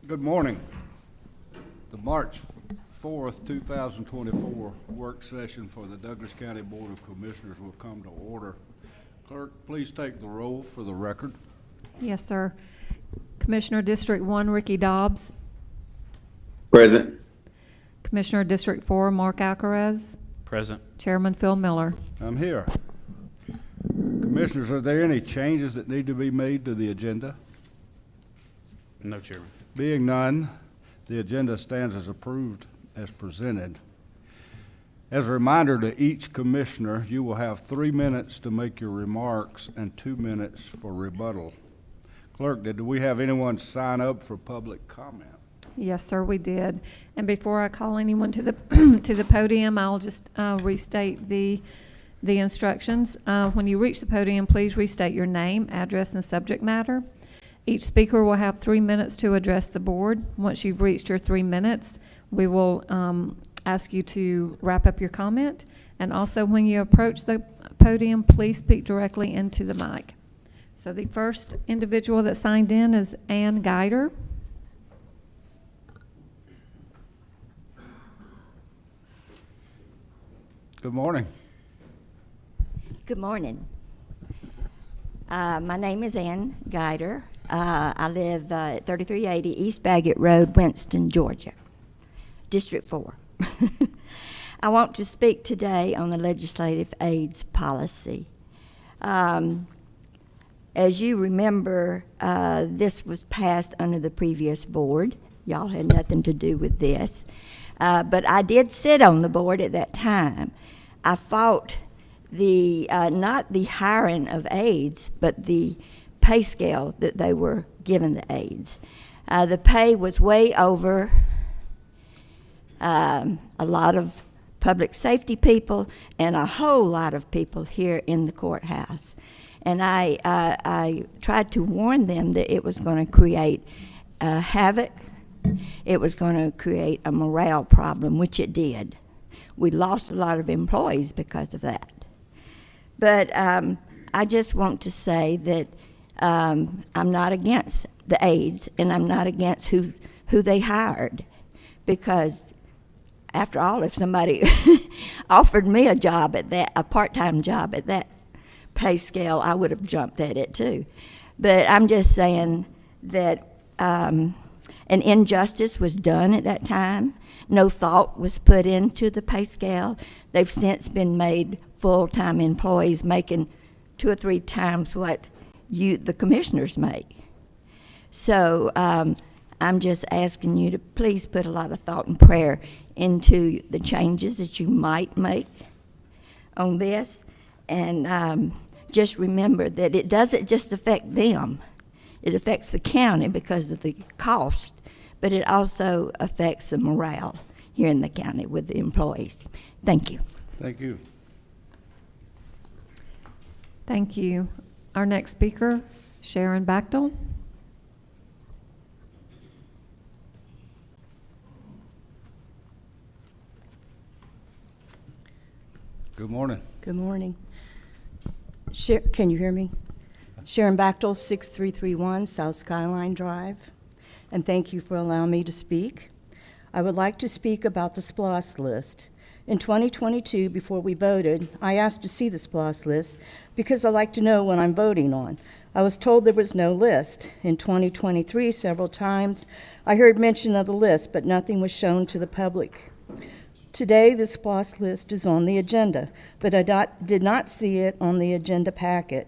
Good morning. The March 4th, 2024 work session for the Douglas County Board of Commissioners will come to order. Clerk, please take the roll for the record. Yes, sir. Commissioner District 1, Ricky Dobbs. Present. Commissioner District 4, Mark Alcaraz. Present. Chairman Phil Miller. I'm here. Commissioners, are there any changes that need to be made to the agenda? No, Chairman. Being none, the agenda stands as approved as presented. As a reminder to each commissioner, you will have 3 minutes to make your remarks and 2 minutes for rebuttal. Clerk, did we have anyone sign up for public comment? Yes, sir, we did. And before I call anyone to the to the podium, I'll just restate the instructions. When you reach the podium, please restate your name, address, and subject matter. Each speaker will have 3 minutes to address the board. Once you've reached your 3 minutes, we will ask you to wrap up your comment. And also, when you approach the podium, please speak directly into the mic. So the first individual that signed in is Ann Guider. Good morning. Good morning. My name is Ann Guider. I live at 3380 East Baggett Road, Winston, Georgia, District 4. I want to speak today on the legislative aids policy. As you remember, this was passed under the previous board. Y'all had nothing to do with this. But I did sit on the board at that time. I fought the not the hiring of aides, but the pay scale that they were giving the aides. The pay was way over a lot of public safety people and a whole lot of people here in the courthouse. And I tried to warn them that it was going to create havoc. It was going to create a morale problem, which it did. We lost a lot of employees because of that. But I just want to say that I'm not against the aides, and I'm not against who they hired, because after all, if somebody offered me a job at that, a part-time job at that pay scale, I would have jumped at it too. But I'm just saying that an injustice was done at that time. No thought was put into the pay scale. They've since been made full-time employees, making 2 or 3 times what the commissioners make. So I'm just asking you to please put a lot of thought and prayer into the changes that you might make on this. And just remember that it doesn't just affect them. It affects the county because of the cost, but it also affects the morale here in the county with the employees. Thank you. Thank you. Thank you. Our next speaker, Sharon Bachtel. Good morning. Good morning. Can you hear me? Sharon Bachtel, 6331 South Skyline Drive. And thank you for allowing me to speak. I would like to speak about the SPLOS list. In 2022, before we voted, I asked to see the SPLOS list because I like to know what I'm voting on. I was told there was no list. In 2023, several times, I heard mention of the list, but nothing was shown to the public. Today, the SPLOS list is on the agenda, but I did not see it on the agenda packet.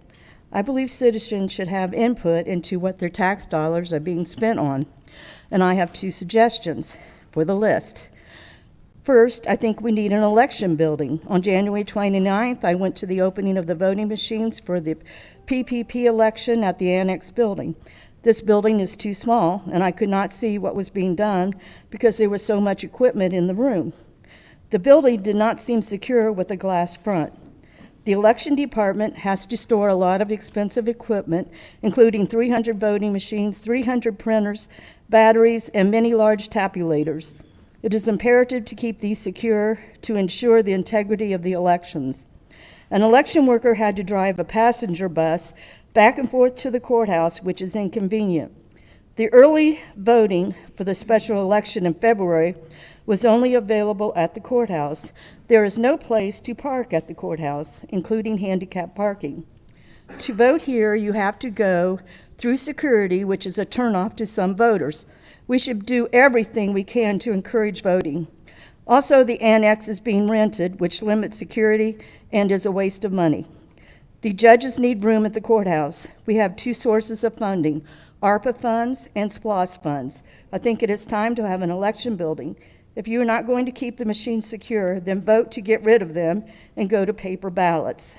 I believe citizens should have input into what their tax dollars are being spent on, and I have 2 suggestions for the list. First, I think we need an election building. On January 29th, I went to the opening of the voting machines for the PPP election at the Annex building. This building is too small, and I could not see what was being done because there was so much equipment in the room. The building did not seem secure with a glass front. The election department has to store a lot of expensive equipment, including 300 voting machines, 300 printers, batteries, and many large tabulators. It is imperative to keep these secure to ensure the integrity of the elections. An election worker had to drive a passenger bus back and forth to the courthouse, which is inconvenient. The early voting for the special election in February was only available at the courthouse. There is no place to park at the courthouse, including handicap parking. To vote here, you have to go through security, which is a turnoff to some voters. We should do everything we can to encourage voting. Also, the annex is being rented, which limits security and is a waste of money. The judges need room at the courthouse. We have two sources of funding, ARPA funds and SPLOST funds. I think it is time to have an election building. If you are not going to keep the machines secure, then vote to get rid of them and go to paper ballots.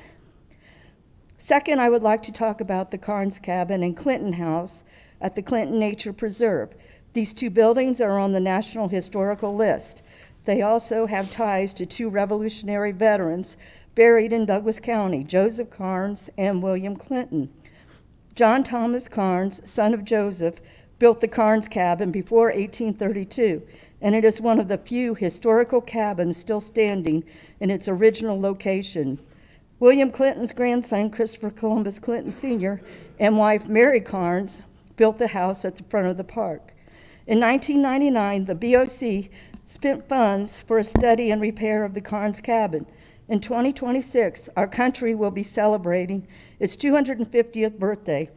Second, I would like to talk about the Carnes Cabin and Clinton House at the Clinton Nature Preserve. These two buildings are on the National Historical List. They also have ties to two Revolutionary veterans buried in Douglas County, Joseph Carnes and William Clinton. John Thomas Carnes, son of Joseph, built the Carnes Cabin before 1832, and it is one of the few historical cabins still standing in its original location. William Clinton's grandson, Christopher Columbus Clinton Sr., and wife Mary Carnes built the house at the front of the park. In 1999, the BOC spent funds for a study and repair of the Carnes Cabin. In 2026, our country will be celebrating its 250th birthday.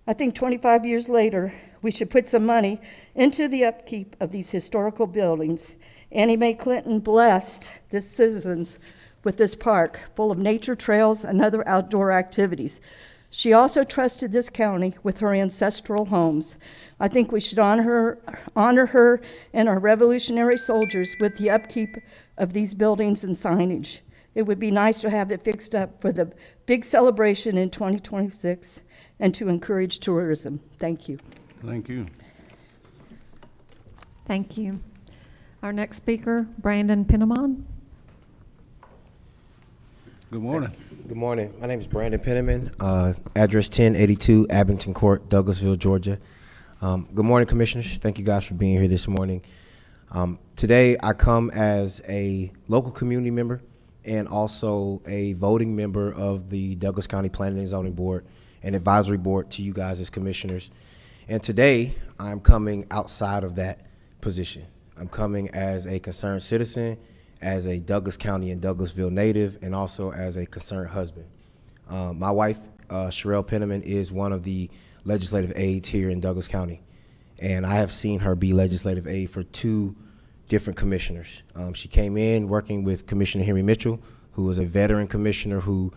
I think 25 years later, we should put some money into the upkeep of these historical buildings. Annie Mae Clinton blessed the citizens with this park full of nature trails and other outdoor activities. She also trusted this county with her ancestral homes. I think we should honor her and our Revolutionary soldiers with the upkeep of these buildings and signage. It would be nice to have it fixed up for the big celebration in 2026 and to encourage tourism. Thank you. Thank you. Thank you. Our next speaker, Brandon Penniman. Good morning. Good morning. My name is Brandon Penniman, address 1082 Abington Court, Douglasville, Georgia. Good morning, commissioners. Thank you guys for being here this morning. Today, I come as a local community member and also a voting member of the Douglas County Planning and Zoning Board and Advisory Board to you guys as commissioners. And today, I'm coming outside of that position. I'm coming as a concerned citizen, as a Douglas County and Douglasville native, and also as a concerned husband. My wife, Sherelle Penniman, is one of the legislative aides here in Douglas County, and I have seen her be legislative aide for two different commissioners. She came in working with Commissioner Henry Mitchell, who was a veteran commissioner who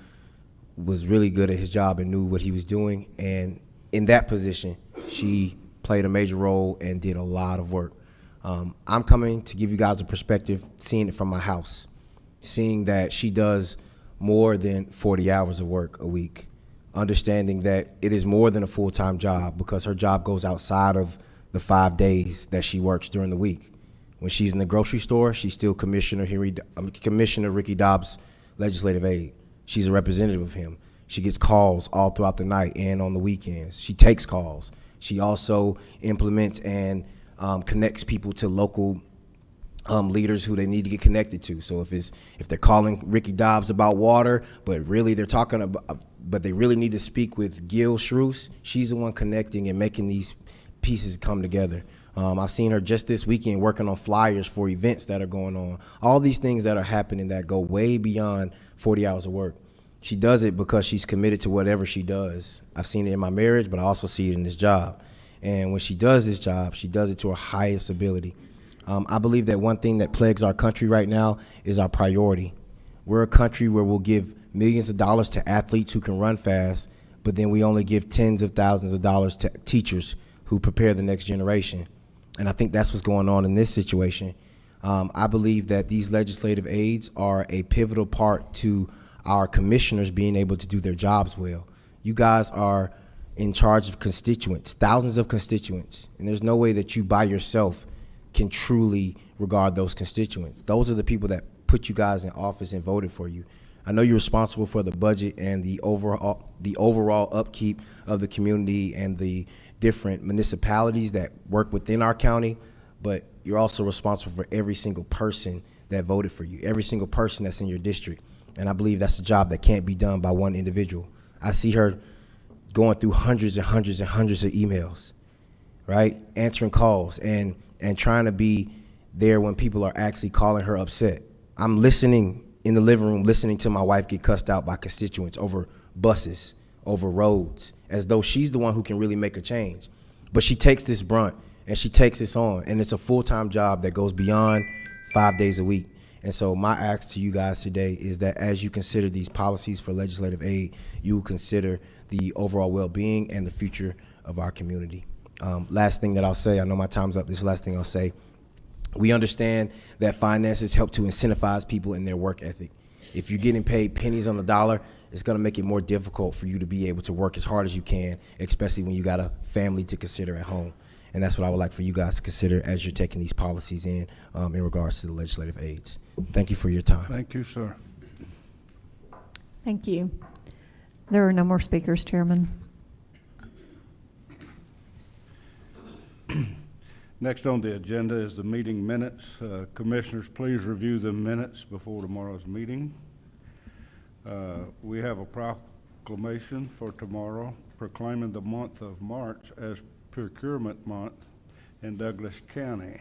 was really good at his job and knew what he was doing, and in that position, she played a major role and did a lot of work. I'm coming to give you guys a perspective, seeing it from my house, seeing that she does more than 40 hours of work a week, understanding that it is more than a full-time job because her job goes outside of the 5 days that she works during the week. When she's in the grocery store, she's still Commissioner Ricky Dobbs' legislative aide. She's a representative of him. She gets calls all throughout the night and on the weekends. She takes calls. She also implements and connects people to local leaders who they need to get connected to. So if they're calling Ricky Dobbs about water, but really they're talking about, but they really need to speak with Gil Shrews, she's the one connecting and making these pieces come together. I've seen her just this weekend working on flyers for events that are going on. All these things that are happening that go way beyond 40 hours of work. She does it because she's committed to whatever she does. I've seen it in my marriage, but I also see it in this job. And when she does this job, she does it to her highest ability. I believe that one thing that plagues our country right now is our priority. We're a country where we'll give millions of dollars to athletes who can run fast, but then we only give tens of thousands of dollars to teachers who prepare the next generation. And I think that's what's going on in this situation. I believe that these legislative aides are a pivotal part to our commissioners being able to do their jobs well. You guys are in charge of constituents, thousands of constituents, and there's no way that you by yourself can truly regard those constituents. Those are the people that put you guys in office and voted for you. I know you're responsible for the budget and the overall upkeep of the community and the different municipalities that work within our county, but you're also responsible for every single person that voted for you, every single person that's in your district. And I believe that's a job that can't be done by one individual. I see her going through hundreds and hundreds and hundreds of emails. right? Answering calls and trying to be there when people are actually calling her upset. I'm listening in the living room, listening to my wife get cussed out by constituents over buses, over roads, as though she's the one who can really make a change. But she takes this brunt and she takes this on, and it's a full-time job that goes beyond 5 days a week. And so my ask to you guys today is that as you consider these policies for legislative aid, you will consider the overall well-being and the future of our community. Last thing that I'll say, I know my time's up, this is the last thing I'll say. We understand that finances help to incentivize people in their work ethic. If you're getting paid pennies on the dollar, it's gonna make it more difficult for you to be able to work as hard as you can, especially when you got a family to consider at home. And that's what I would like for you guys to consider as you're taking these policies in regards to the legislative aids. Thank you for your time. Thank you, sir. Thank you. There are no more speakers, Chairman. Next on the agenda is the meeting minutes. Commissioners, please review the minutes before tomorrow's meeting. We have a proclamation for tomorrow proclaiming the month of March as Procurement Month in Douglas County.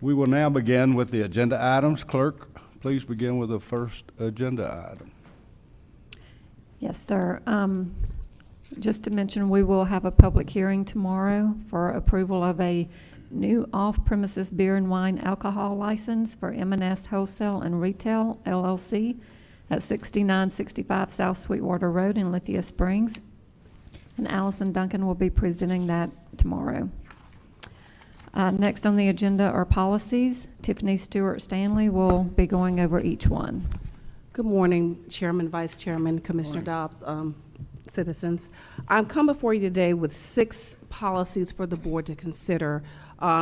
We will now begin with the agenda items. Clerk, please begin with the first agenda item. Yes, sir. Just to mention, we will have a public hearing tomorrow for approval of a new off-premises beer and wine alcohol license for M&S Wholesale and Retail LLC at 6965 South Sweetwater Road in Lithia Springs. And Allison Duncan will be presenting that tomorrow. Next on the agenda are policies. Tiffany Stewart Stanley will be going over each one. Good morning, Chairman, Vice Chairman, Commissioner Dobbs, citizens. I'm come before you today with 6 policies for the board to consider for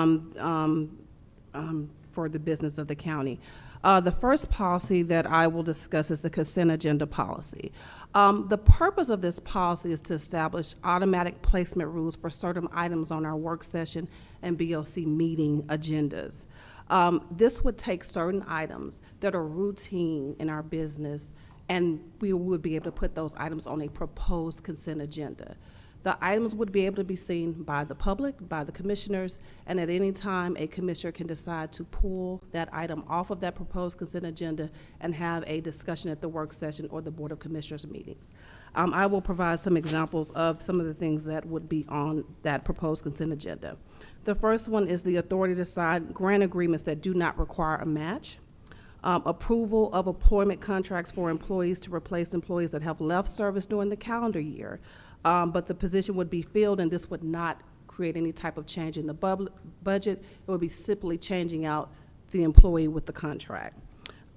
the business of the county. The first policy that I will discuss is the consent agenda policy. The purpose of this policy is to establish automatic placement rules for certain items on our work session and BOC meeting agendas. This would take certain items that are routine in our business, and we would be able to put those items on a proposed consent agenda. The items would be able to be seen by the public, by the commissioners, and at any time, a commissioner can decide to pull that item off of that proposed consent agenda and have a discussion at the work session or the Board of Commissioners meetings. I will provide some examples of some of the things that would be on that proposed consent agenda. The first one is the authority to sign grant agreements that do not require a match. Approval of employment contracts for employees to replace employees that have left service during the calendar year. But the position would be filled, and this would not create any type of change in the budget. It would be simply changing out the employee with the contract.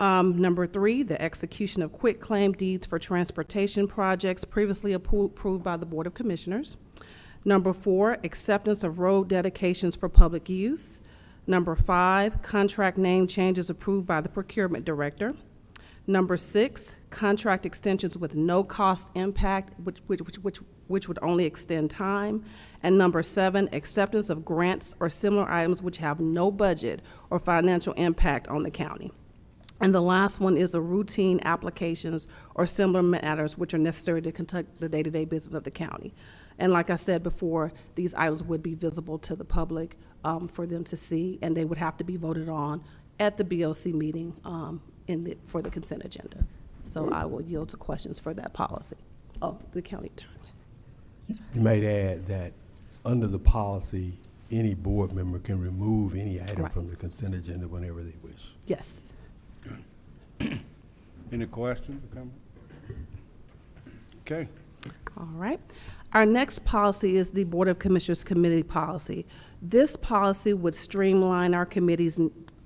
Number 3, the execution of quitclaim deeds for transportation projects previously approved by the Board of Commissioners. Number 4, acceptance of road dedications for public use. Number 5, contract name changes approved by the procurement director. Number 6, contract extensions with no cost impact, which would only extend time. And number 7, acceptance of grants or similar items which have no budget or financial impact on the county. And the last one is the routine applications or similar matters which are necessary to conduct the day-to-day business of the county. And like I said before, these items would be visible to the public for them to see, and they would have to be voted on at the BOC meeting for the consent agenda. So I will yield to questions for that policy. Oh, the county attorney. You might add that under the policy, any board member can remove any item Right. from the consent agenda whenever they wish. Yes. Any questions or comments? Okay. All right. Our next policy is the Board of Commissioners Committee policy. This policy would streamline our committees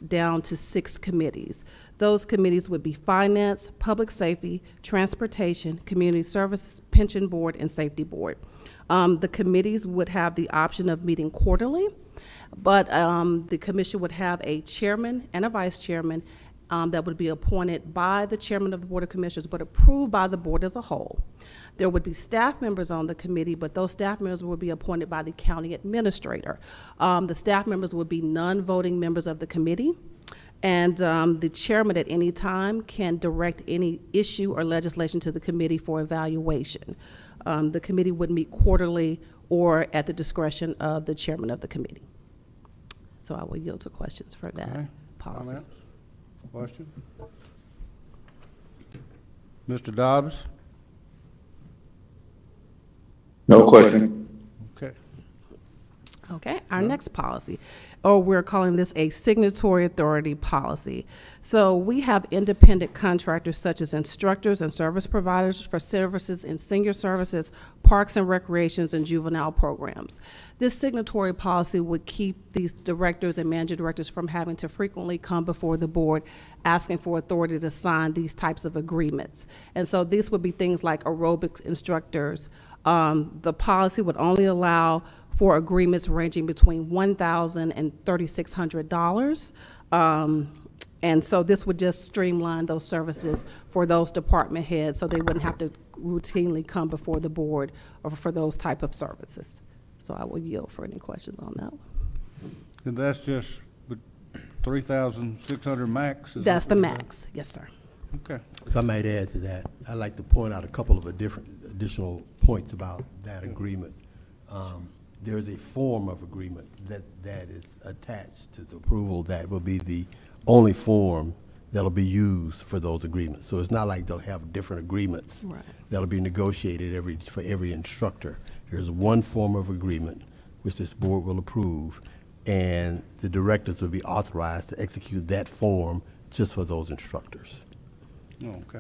down to 6 committees. Those committees would be Finance, Public Safety, Transportation, Community Services, Pension Board, and Safety Board. The committees would have the option of meeting quarterly, but the commission would have a chairman and a vice chairman that would be appointed by the chairman of the Board of Commissioners, but approved by the board as a whole. There would be staff members on the committee, but those staff members would be appointed by the county administrator. The staff members would be non-voting members of the committee, And the chairman at any time can direct any issue or legislation to the committee for evaluation. The committee would meet quarterly or at the discretion of the chairman of the committee. So I will yield to questions for that Okay. policy. Comments? Question? Mr. Dobbs? No question. Okay. Okay, our next policy, or we're calling this a signatory authority policy. So we have independent contractors such as instructors and service providers for services in senior services, parks and recreations, and juvenile programs. This signatory policy would keep these directors and managing directors from having to frequently come before the board asking for authority to sign these types of agreements. And so these would be things like aerobics instructors. The policy would only allow for agreements ranging between $1,000 and $3,600. And so this would just streamline those services for those department heads so they wouldn't have to routinely come before the board or for those type of services. So I will yield for any questions on that one. And that's just 3,600 max? is That's that the what you said? max, yes, sir. Okay. If I might add to that, I'd like to point out a couple of additional points about that agreement. There is a form of agreement that is attached to the approval that will be the only form that'll be used for those agreements. So it's not like they'll have different agreements Right. that'll be negotiated for every instructor. There's one form of agreement which this board will approve, and the directors will be authorized to execute that form just for those instructors. Oh, okay.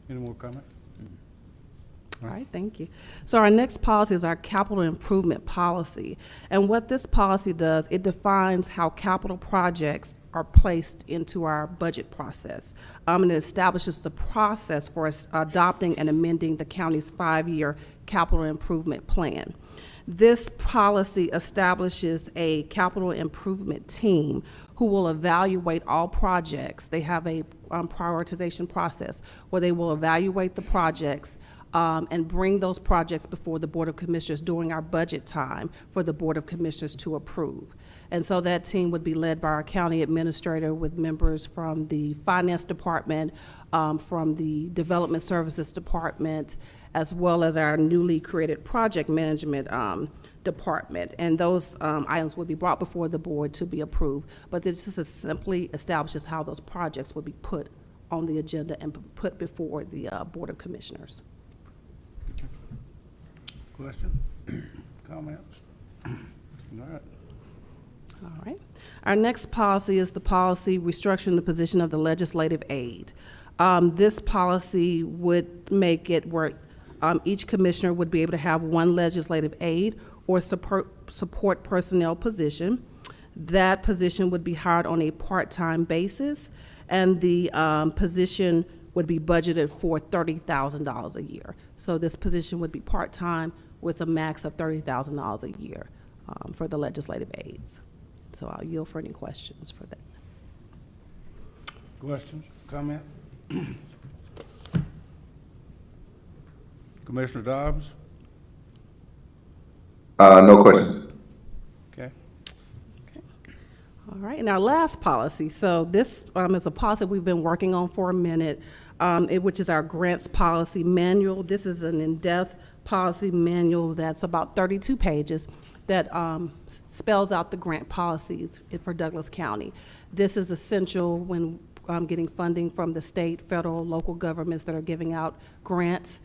Any more comment? All right, thank you. So our next policy is our capital improvement policy. And what this policy does, it defines how capital projects are placed into our budget process. And it establishes the process for us adopting and amending the county's 5-year capital improvement plan. This policy establishes a capital improvement team who will evaluate all projects. They have a prioritization process where they will evaluate the projects and bring those projects before the Board of Commissioners during our budget time for the Board of Commissioners to approve. And so that team would be led by our county administrator with members from the finance department, from the development services department, as well as our newly created project management department. And those items would be brought before the board to be approved. But this just simply establishes how those projects would be put on the agenda and put before the Board of Commissioners. Question? Comments? All right. All right. Our next policy is the policy restructuring the position of the legislative aide. This policy would make it where each commissioner would be able to have one legislative aide or support personnel position. That position would be hired on a part-time basis, and the position would be budgeted for $30,000 a year. So this position would be part-time with a max of $30,000 a year for the legislative aides. So I'll yield for any questions for that. Questions, comment? Commissioner Dobbs? No questions. Okay. All right, and our last policy. So this is a policy we've been working on for a minute, which is our grants policy manual. This is an in-depth policy manual that's about 32 pages that spells out the grant policies for Douglas County. This is essential when getting funding from the state, federal, local governments that are giving out grants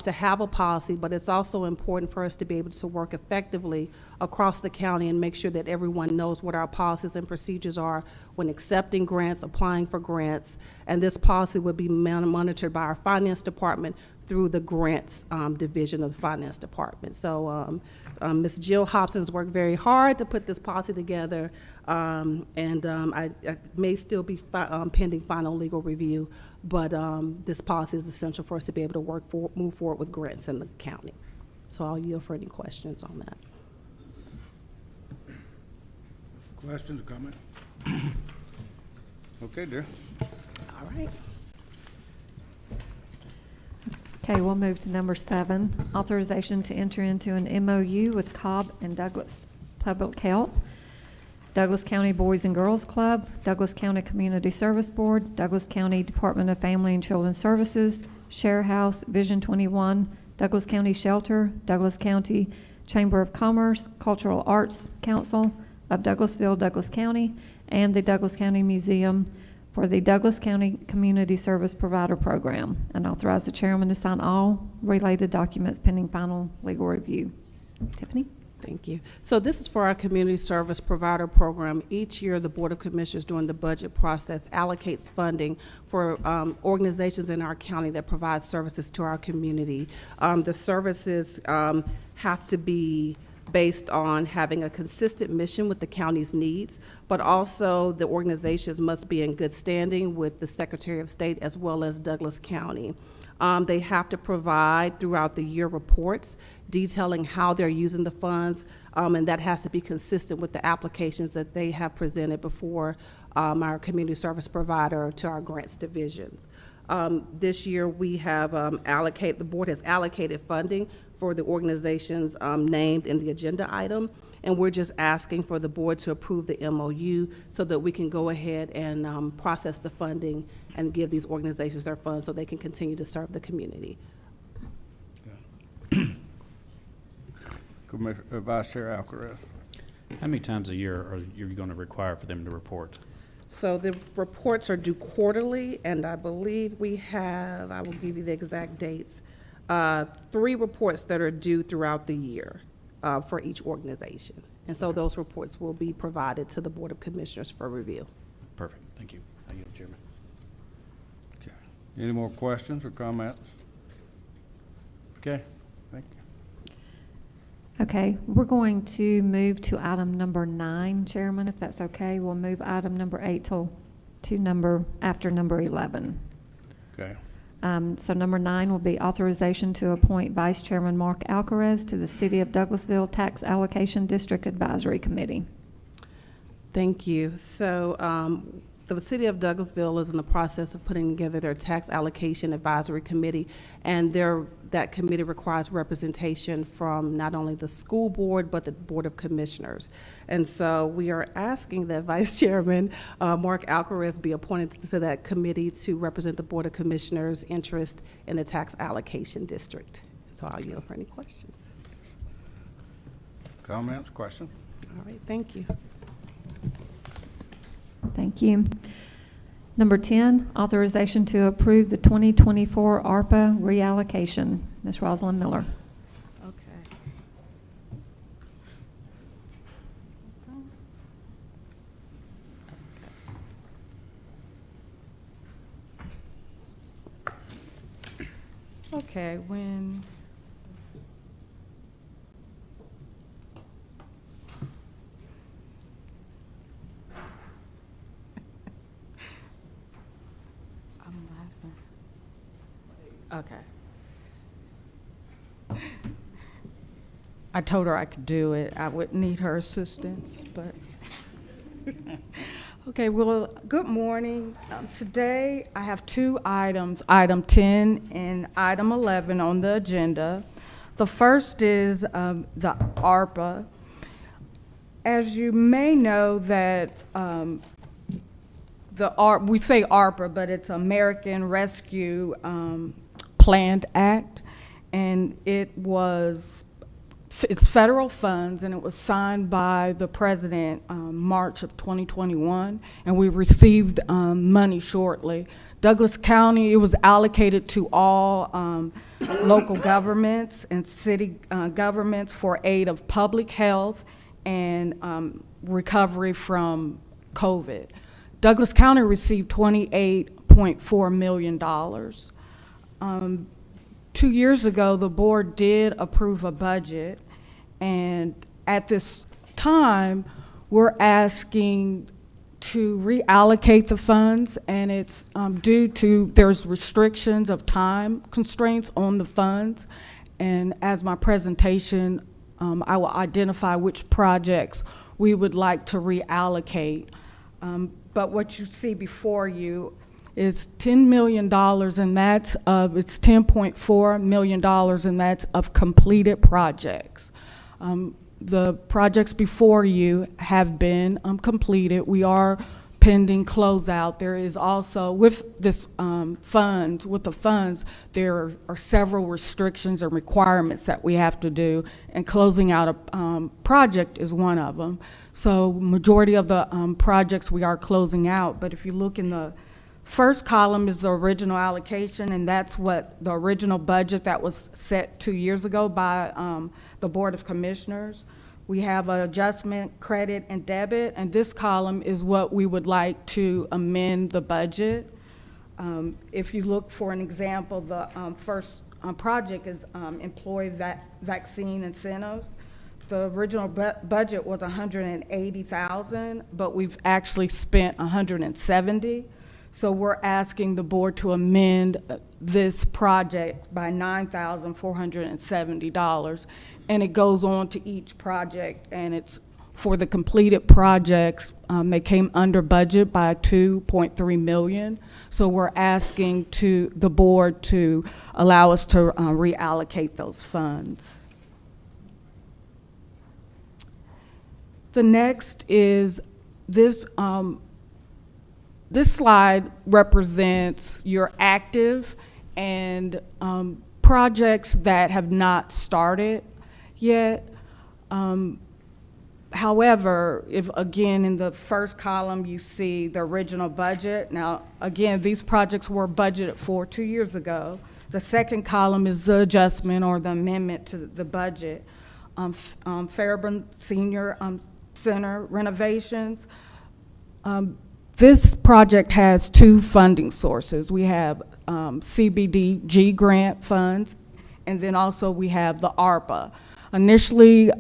to have a policy, but it's also important for us to be able to work effectively across the county and make sure that everyone knows what our policies and procedures are when accepting grants, applying for grants, and this policy would be monitored by our finance department through the grants division of the finance department. So Ms. Jill Hobson's worked very hard to put this policy together, and I may still be pending final legal review, but this policy is essential for us to be able to move forward with grants in the county. So I'll yield for any questions on that. Questions, comment? Okay, dear. All right. Okay, we'll move to number 7, authorization to enter into an MOU with Cobb and Douglas Public Health. Douglas County Boys and Girls Club, Douglas County Community Service Board, Douglas County Department of Family and Children's Services, Share House, Vision 21, Douglas County Shelter, Douglas County Chamber of Commerce, Cultural Arts Council of Douglasville, Douglas County, and the Douglas County Museum for the Douglas County Community Service Provider Program, and authorize the chairman to sign all related documents pending final legal review. Tiffany? Thank you. So this is for our community service provider program. Each year, the Board of Commissioners during the budget process allocates funding for organizations in our county that provide services to our community. The services have to be based on having a consistent mission with the county's needs, but also the organizations must be in good standing with the Secretary of State as well as Douglas County. They have to provide throughout the year reports detailing how they're using the funds, and that has to be consistent with the applications that they have presented before our community service provider to our grants division. This year we have the board has allocated funding for the organizations named in the agenda item, and we're just asking for the board to approve the MOU so that we can go ahead and process the funding and give these organizations their funds so they can continue to serve the community. Vice Chair Alcaraz. How many times a year are you going to require for them to report? So the reports are due quarterly, and I believe we have, I will give you the exact dates, 3 reports that are due throughout the year for each organization. And so those reports will be provided to the Board of Commissioners for review. Perfect. Thank you. Thank you, Chairman. Okay. Any more questions or comments? Okay, thank you. Okay, we're going to move to item number 9, Chairman, if that's okay. We'll move item number 8 after number 11. Okay. So number 9 will be authorization to appoint Vice Chairman Mark Alcaraz to the City of Douglasville Tax Allocation District Advisory Committee. Thank you. So the City of Douglasville is in the process of putting together their Tax Allocation Advisory Committee, and that committee requires representation from not only the school board, but the Board of Commissioners. And so we are asking that Vice Chairman Mark Alcaraz be appointed to that committee to represent the Board of Commissioners' interest in the Tax Allocation District. So I'll yield for any questions. Comments, questions? All right, thank you. Thank you. Number 10, authorization to approve the 2024 ARPA reallocation. Ms. Rosalind Miller. Okay, when I'm laughing. Okay. I told her I could do it. I wouldn't need her assistance, but. Okay, well, good morning. Today, I have 2 items, item 10 and item 11 on the agenda. The first is the ARPA. As you may know that we say ARPA, but it's American Rescue Planned Act, and it's federal funds, and it was signed by the president March of 2021, and we received money shortly. Douglas County, it was allocated to all local governments and city governments for aid of public health and recovery from COVID. Douglas County received $28.4 million. 2 years ago, the board did approve a budget, and at this time, we're asking to reallocate the funds, and it's due to, there's restrictions of time constraints on the funds, and as my presentation, I will identify which projects we would like to reallocate. But what you see before you is $10 million, and that's it's $10.4 million, and that's of completed projects. the projects before you have been completed. We are pending closeout. There is also, with this with the funds, there are several restrictions and requirements that we have to do, and closing out a project is one of them. So majority of the projects we are closing out, but if you look in the first column is the original allocation, and that's what the original budget that was set 2 years ago by the Board of Commissioners. We have an adjustment, credit, and debit, and this column is what we would like to amend the budget. If you look for an example, the first project is employee vaccine incentives. The original budget was $180,000, but we've actually spent $170,000. So we're asking the board to amend this project by $9,470. And it goes on to each project, and it's for the completed projects, they came under budget by $2.3 million. So we're asking the board to allow us to reallocate those funds. The next is this. This slide represents your active and projects that have not started yet. However, if again in the first column you see the original budget. Now again, these projects were budgeted for 2 years ago. The second column is the adjustment or the amendment to the budget. Fairburn Senior Center renovations. This project has two funding sources. We have CBDG grant funds, and then also we have the ARPA. Initially,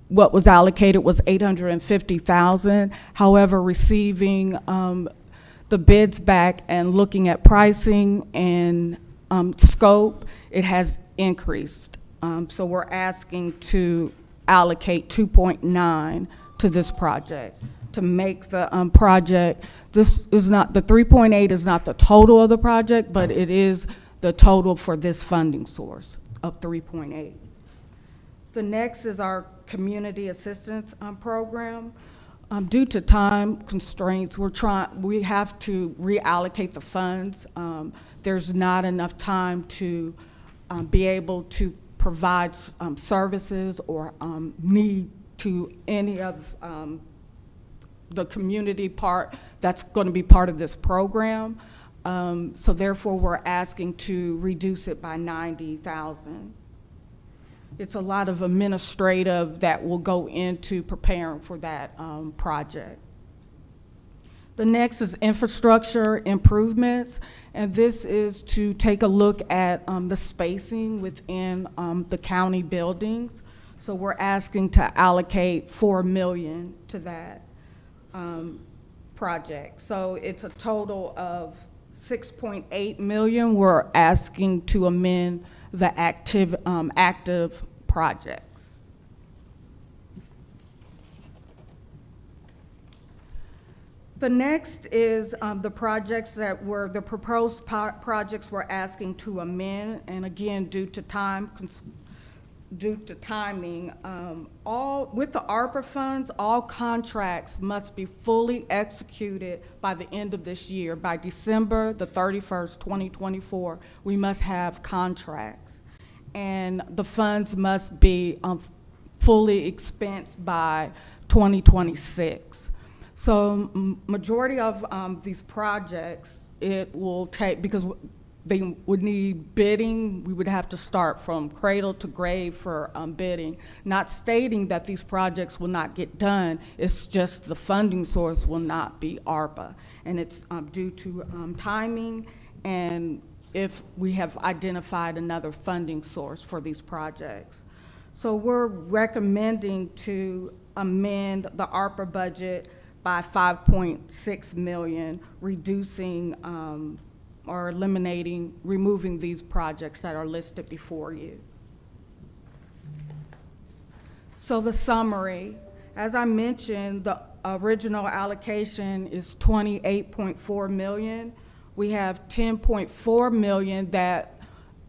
what was allocated was $850,000. However, receiving the bids back and looking at pricing and scope, it has increased. So we're asking to allocate 2.9 to this project to make the project. This is not, the 3.8 is not the total of the project, but it is the total for this funding source of 3.8. The next is our community assistance program. Due to time constraints, we have to reallocate the funds. There's not enough time to be able to provide services or need to any of the community part that's going to be part of this program. So therefore, we're asking to reduce it by $90,000. It's a lot of administrative that will go into preparing for that project. The next is infrastructure improvements, and this is to take a look at the spacing within the county buildings. So we're asking to allocate $4 million to that project. So it's a total of $6.8 million. We're asking to amend the active projects. The next is the projects that were the proposed projects we're asking to amend, and again, due to timing, all with the ARPA funds, all contracts must be fully executed by the end of this year. By December the 31st, 2024, we must have contracts, and the funds must be fully expensed by 2026. So majority of these projects, it will take, because they would need bidding, we would have to start from cradle to grave for bidding. Not stating that these projects will not get done, it's just the funding source will not be ARPA. And it's due to timing, and if we have identified another funding source for these projects. So we're recommending to amend the ARPA budget by $5.6 million, reducing or eliminating, removing these projects that are listed before you. So the summary, as I mentioned, the original allocation is $28.4 million. We have $10.4 million that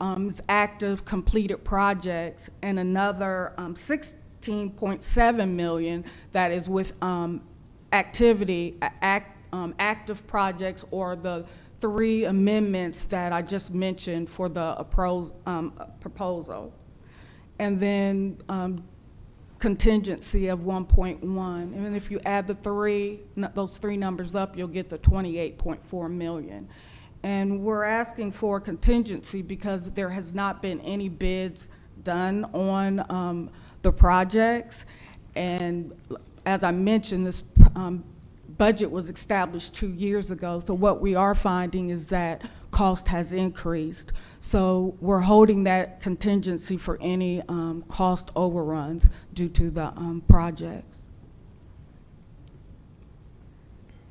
is active completed projects, and another $16 $16.7 million that is with active projects, or the 3 amendments that I just mentioned for the proposal. And then contingency of 1.1. And if you add those three numbers up, you'll get the 28.4 million. And we're asking for contingency because there has not been any bids done on the projects. And as I mentioned, this budget was established 2 years ago. So what we are finding is that cost has increased. So we're holding that contingency for any cost overruns due to the projects.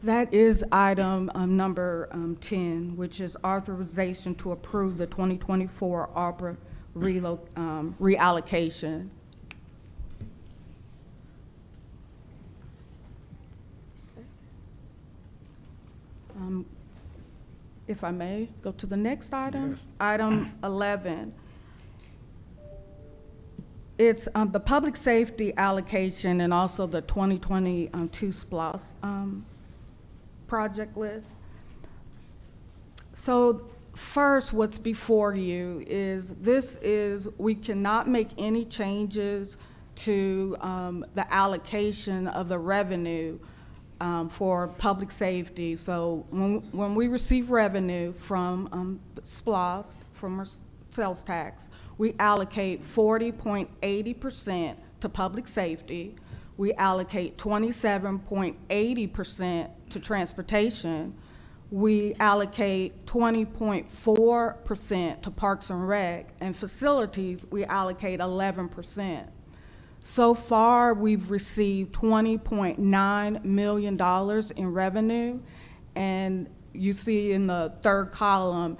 That is item number 10, which is authorization to approve the 2024 ARPA reallocation. If I may, go to the next item. Yes. Item 11. It's the public safety allocation and also the 2022 SPLOS project list. So first, what's before you is we cannot make any changes to the allocation of the revenue for public safety. So when we receive revenue from SPLOS, from our sales tax, we allocate 40.80% to public safety. We allocate 27.80% to transportation. We allocate 20.4% to Parks and Rec, and facilities, we allocate 11%. So far, we've received $20.9 million in revenue, and you see in the third column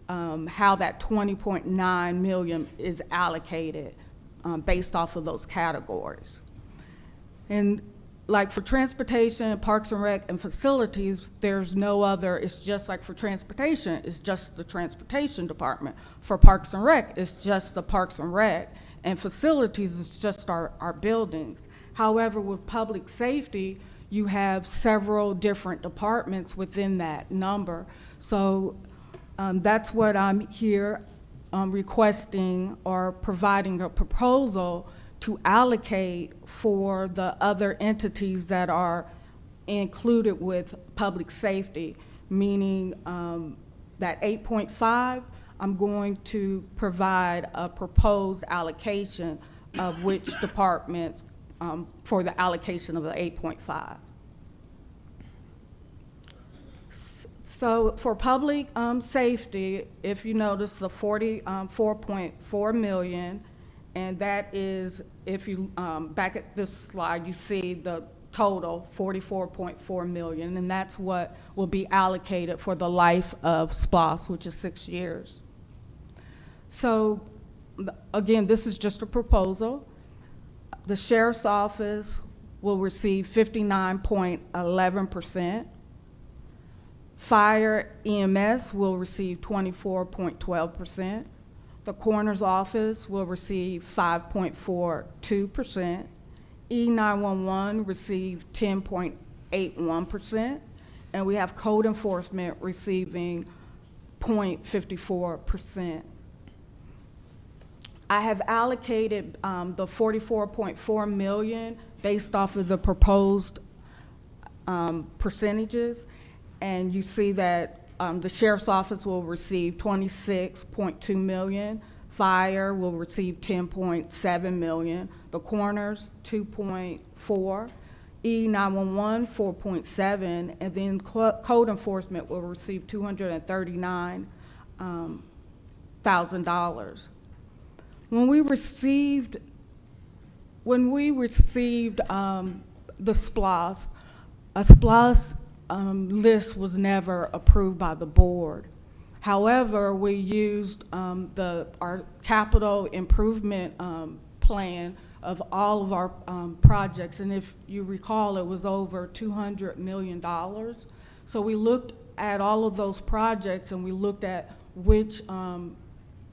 how that $20.9 million is allocated based off of those categories. And like for transportation, Parks and Rec, and facilities, there's no other, it's just like for transportation, it's just the transportation department. For Parks and Rec, it's just the Parks and Rec. And facilities is just our buildings. However, with public safety, you have several different departments within that number. So that's what I'm here requesting or providing a proposal to allocate for the other entities that are included with public safety, meaning that 8.5, I'm going to provide a proposed allocation of which departments for the allocation of the 8.5. So for public safety, if you notice the 44.4 million, and that is, if you back at this slide, you see the total 44.4 million, and that's what will be allocated for the life of SPLOS, which is 6 years. So again, this is just a proposal. The sheriff's office will receive 59.11%. Fire EMS will receive 24.12%. The coroner's office will receive 5.42%. E911 receive 10.81%. And we have code enforcement receiving 0.54%. I have allocated the 44.4 million based off of the proposed percentages, and you see that the sheriff's office will receive 26.2 million, fire will receive 10.7 million, the coroners 2.4, E911 4.7, and then code enforcement will receive $239,000. When we received the SPLOS, a SPLOS list was never approved by the board. However, we used our capital improvement plan of all of our projects, and if you recall, it was over $200 million. So we looked at all of those projects, and we looked at which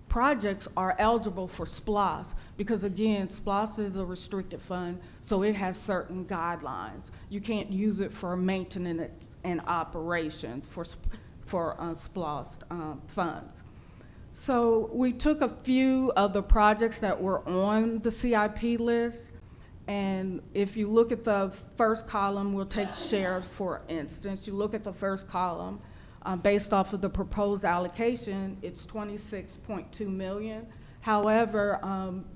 projects are eligible for SPLOS, because again, SPLOS is a restricted fund, so it has certain guidelines. You can't use it for maintenance and operations for SPLOS funds. So we took a few of the projects that were on the CIP list, and if you look at the first column, we'll take shares for instance. You look at the first column, based off of the proposed allocation, it's 26.2 million. However,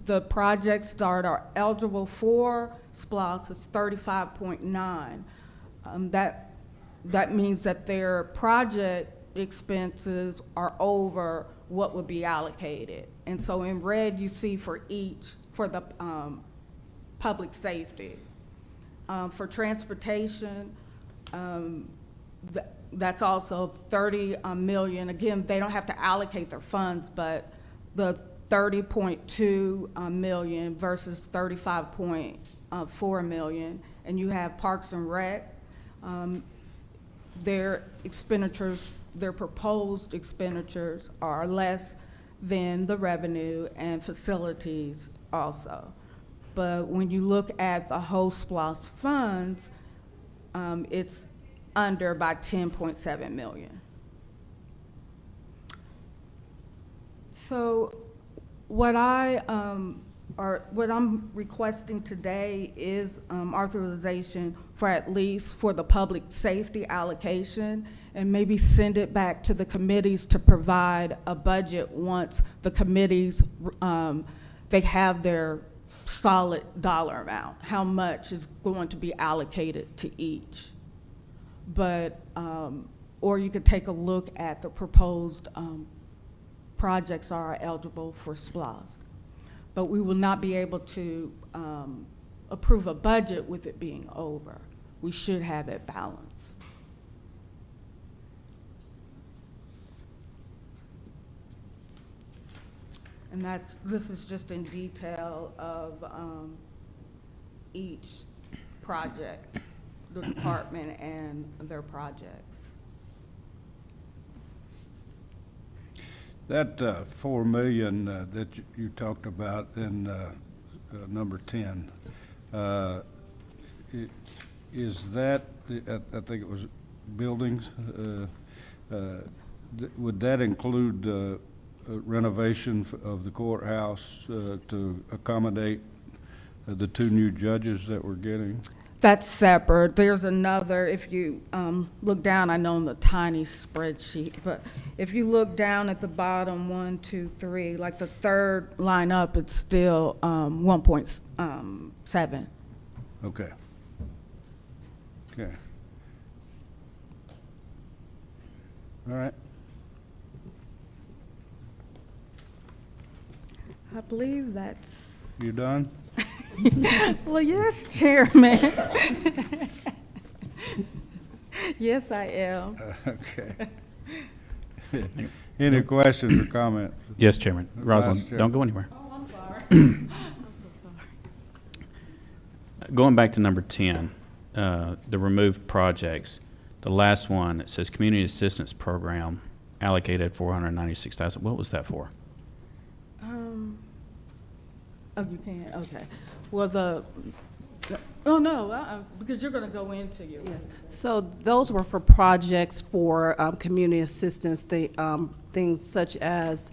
the projects that are eligible for SPLOS is 35.9. That means that their project expenses are over what would be allocated. And so in red, you see for each, for the public safety. For transportation, that's also 30 million. Again, they don't have to allocate their funds, but the 30.2 million versus 35.4 million. And you have Parks and Rec. Their expenditures, their proposed expenditures are less than the revenue, and facilities also. But when you look at the whole SPLOS funds, it's under by 10.7 million. So what I'm requesting today is authorization for at least for the public safety allocation, and maybe send it back to the committees to provide a budget once the committees, they have their solid dollar amount, how much is going to be allocated to each. But, or you could take a look at the proposed projects are eligible for SPLOS. But we will not be able to approve a budget with it being over. We should have it balanced. And this is just in detail of each project, the department and their projects. That 4 million that you talked about in number 10, is that, I think it was buildings, would that include renovation of the courthouse to accommodate the 2 new judges that we're getting? That's separate. There's another, if you look down, I know in the tiny spreadsheet, but if you look down at the bottom, 1, 2, 3, like the third line up, it's still 1.7. Okay. Okay. All right. I believe that's, You done? well, yes, Chairman. Yes, I am. Okay. Any questions or comments? Yes, Chairman. Vice Rosalind, Chair. don't go anywhere. Oh, I'm sorry. Going back to number 10, the removed projects, the last one, it says Community Assistance Program allocated $496,000. What was that for? Oh, you can, okay. Well, oh, no, because you're going to go into your. Yes. So those were for projects for community assistance, things such as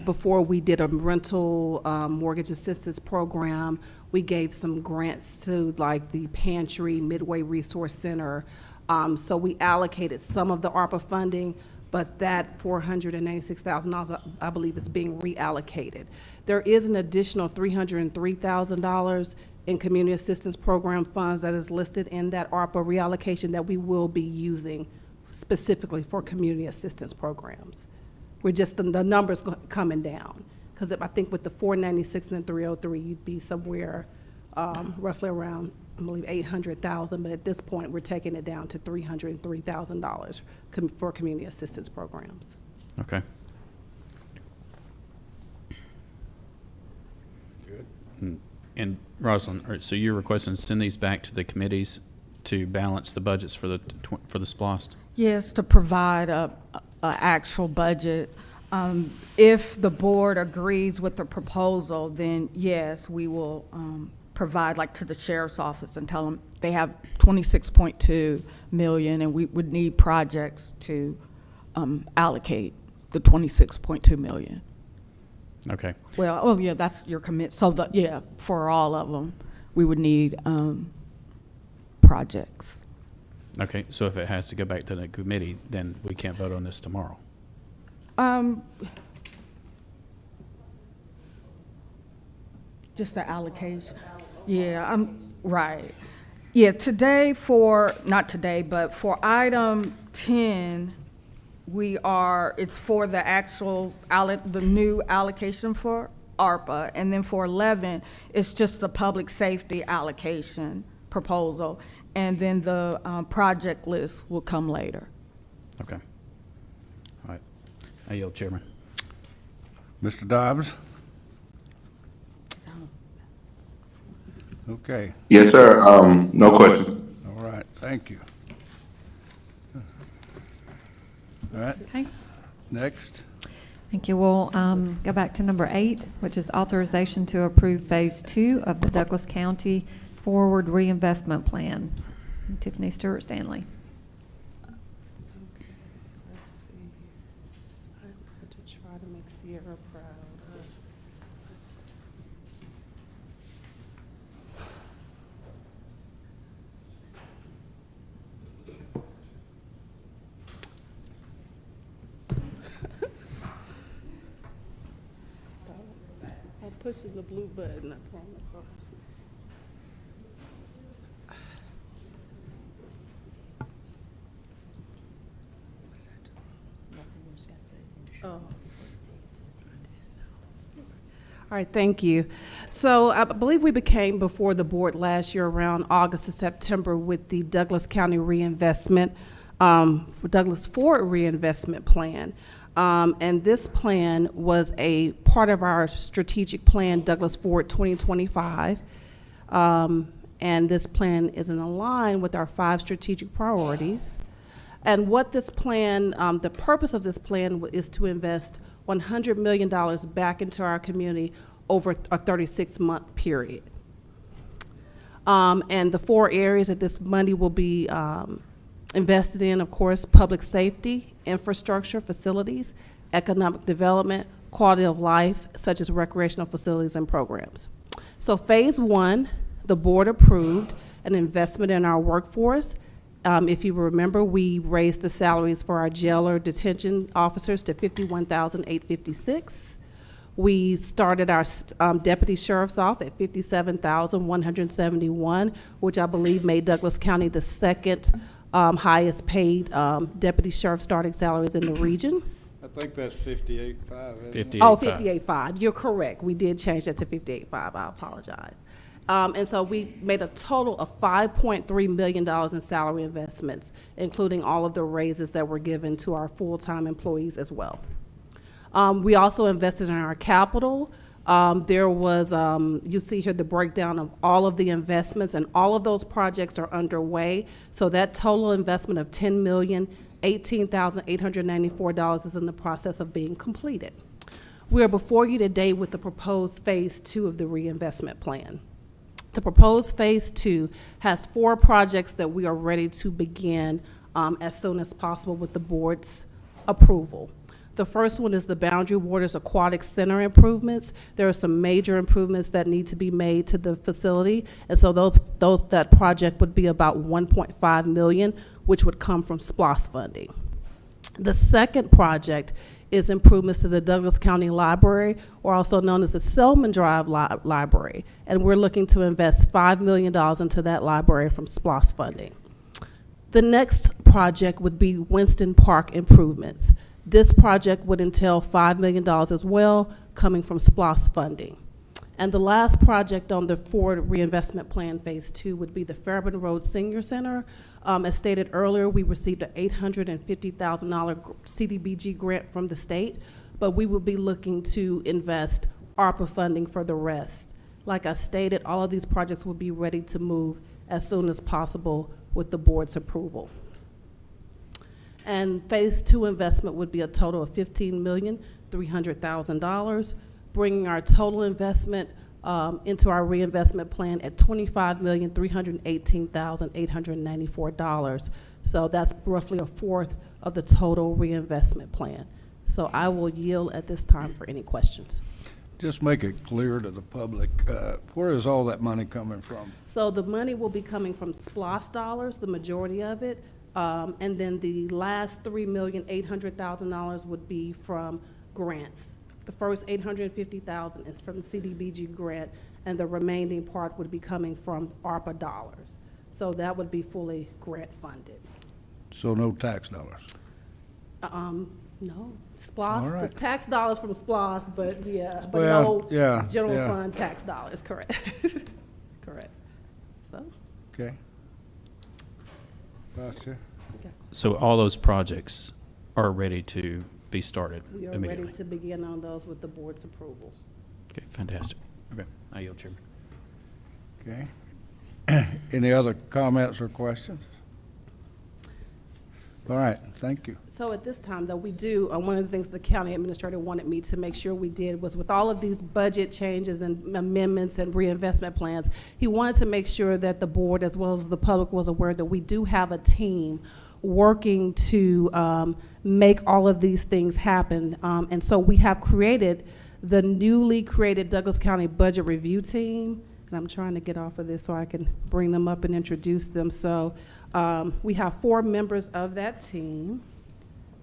before we did a rental mortgage assistance program, we gave some grants to like the Pantry, Midway Resource Center. So we allocated some of the ARPA funding, but that $496,000, I believe, is being reallocated. There is an additional $303,000 in community assistance program funds that is listed in that ARPA reallocation that we will be using specifically for community assistance programs. We're just, the numbers coming down. Because I think with the 496 and 303, you'd be somewhere roughly around, I believe, 800,000, but at this point, we're taking it down to $303,000 for community assistance programs. Okay. Good. And Rosalind, all right, so you're requesting to send these back to the committees to balance the budgets for the SPLOST? Yes, to provide a actual budget. If the board agrees with the proposal, then yes, we will provide like to the sheriff's office and tell them they have 26.2 million and we would need projects to allocate the 26.2 million. Okay. Well, oh yeah, that's your commit. So yeah, for all of them, we would need projects. Okay, so if it has to go back to the committee, then we can't vote on this tomorrow. Just the allocation. Yeah, right. Yeah, today not today, but for item 10, it's for the actual, the new allocation for ARPA. And then for 11, it's just the public safety allocation proposal. And then the project list will come later. Okay. All right. I yield, Chairman. Mr. Dobbs? Okay, Yes, sir. No question. all right, thank you. All right, Okay. next. Thank you. We'll go back to number 8, which is authorization to approve Phase 2 of the Douglas County Forward Reinvestment Plan. Tiffany Stewart Stanley. Let's see. I'm going to try to make Sierra proud. I'm pushing the blue button, I promise. Oh. All right, thank you. So I believe we became before the board last year around August to September with the Douglas County Reinvestment, for Douglas Forward Reinvestment Plan. And this plan was a part of our strategic plan, Douglas Forward 2025. And this plan is in line with our 5 strategic priorities. And what this plan, the purpose of this plan is to invest $100 million back into our community over a 36-month period. And the 4 areas that this money will be invested in, of course, public safety, infrastructure, facilities, economic development, quality of life, such as recreational facilities and programs. So phase 1, the board approved an investment in our workforce. If you remember, we raised the salaries for our jailer detention officers to $51,856. We started our deputy sheriffs off at $57,171, which I believe made Douglas County the second highest paid deputy sheriff starting salaries in the region. I think that's 58.5, isn't it? 58.5. Oh, 58.5. You're correct. We did change that to 58.5. I apologize. And so we made a total of $5.3 million in salary investments, including all of the raises that were given to our full-time employees as well. We also invested in our capital. There was, you see here the breakdown of all of the investments, and all of those projects are underway. So that total investment of $10,018,894 is in the process of being completed. We are before you today with the proposed phase 2 of the reinvestment plan. The proposed phase 2 has 4 projects that we are ready to begin as soon as possible with the board's approval. The first one is the Boundary Waters Aquatic Center improvements. There are some major improvements that need to be made to the facility, and so that project would be about $1.5 million, which would come from SPLOST funding. The second project is improvements to the Douglas County Library, or also known as the Selman Drive Library, and we're looking to invest $5 million into that library from SPLOST funding. The next project would be Winston Park improvements. This project would entail $5 million as well, coming from SPLOST funding. And the last project on the Forward Reinvestment Plan Phase 2 would be the Fairburn Road Senior Center. As stated earlier, we received an $850,000 CDBG grant from the state, but we will be looking to invest ARPA funding for the rest. Like I stated, all of these projects will be ready to move as soon as possible with the board's approval. And phase 2 investment would be a total of $15,300,000, bringing our total investment into our reinvestment plan at $25,318,894. So that's roughly a fourth of the total reinvestment plan. So I will yield at this time for any questions. Just make it clear to the public, where is all that money coming from? So the money will be coming from SPLOST dollars, the majority of it, and then the last $3,800,000 would be from grants. The first $850,000 is from the CDBG grant, and the remaining part would be coming from ARPA dollars. So that would be fully grant funded. So no tax dollars. No, All SPLOST, right. it's tax dollars from SPLOST, but yeah, but Well, no yeah, general yeah. fund tax dollars, correct. Correct. So, Okay. Vice Chair? So all those projects are ready to be started we are immediately? ready to begin on those with the board's approval. Okay, fantastic. Okay, I yield, Chairman. Okay. Any other comments or questions? All right, thank you. So at this time, though, we do, one of the things the county administrator wanted me to make sure we did was with all of these budget changes and amendments and reinvestment plans, he wanted to make sure that the board as well as the public was aware that we do have a team working to make all of these things happen. And so we have created the newly created Douglas County Budget Review Team. And I'm trying to get off of this so I can bring them up and introduce them. So we have 4 members of that team.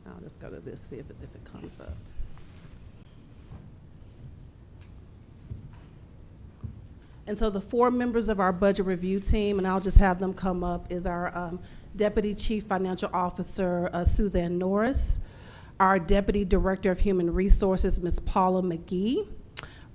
I'll just go to this, see if it comes up. And so the 4 members of our budget review team, and I'll just have them come up, is our Deputy Chief Financial Officer, Suzanne Norris, our Deputy Director of Human Resources, Ms. Paula McGee,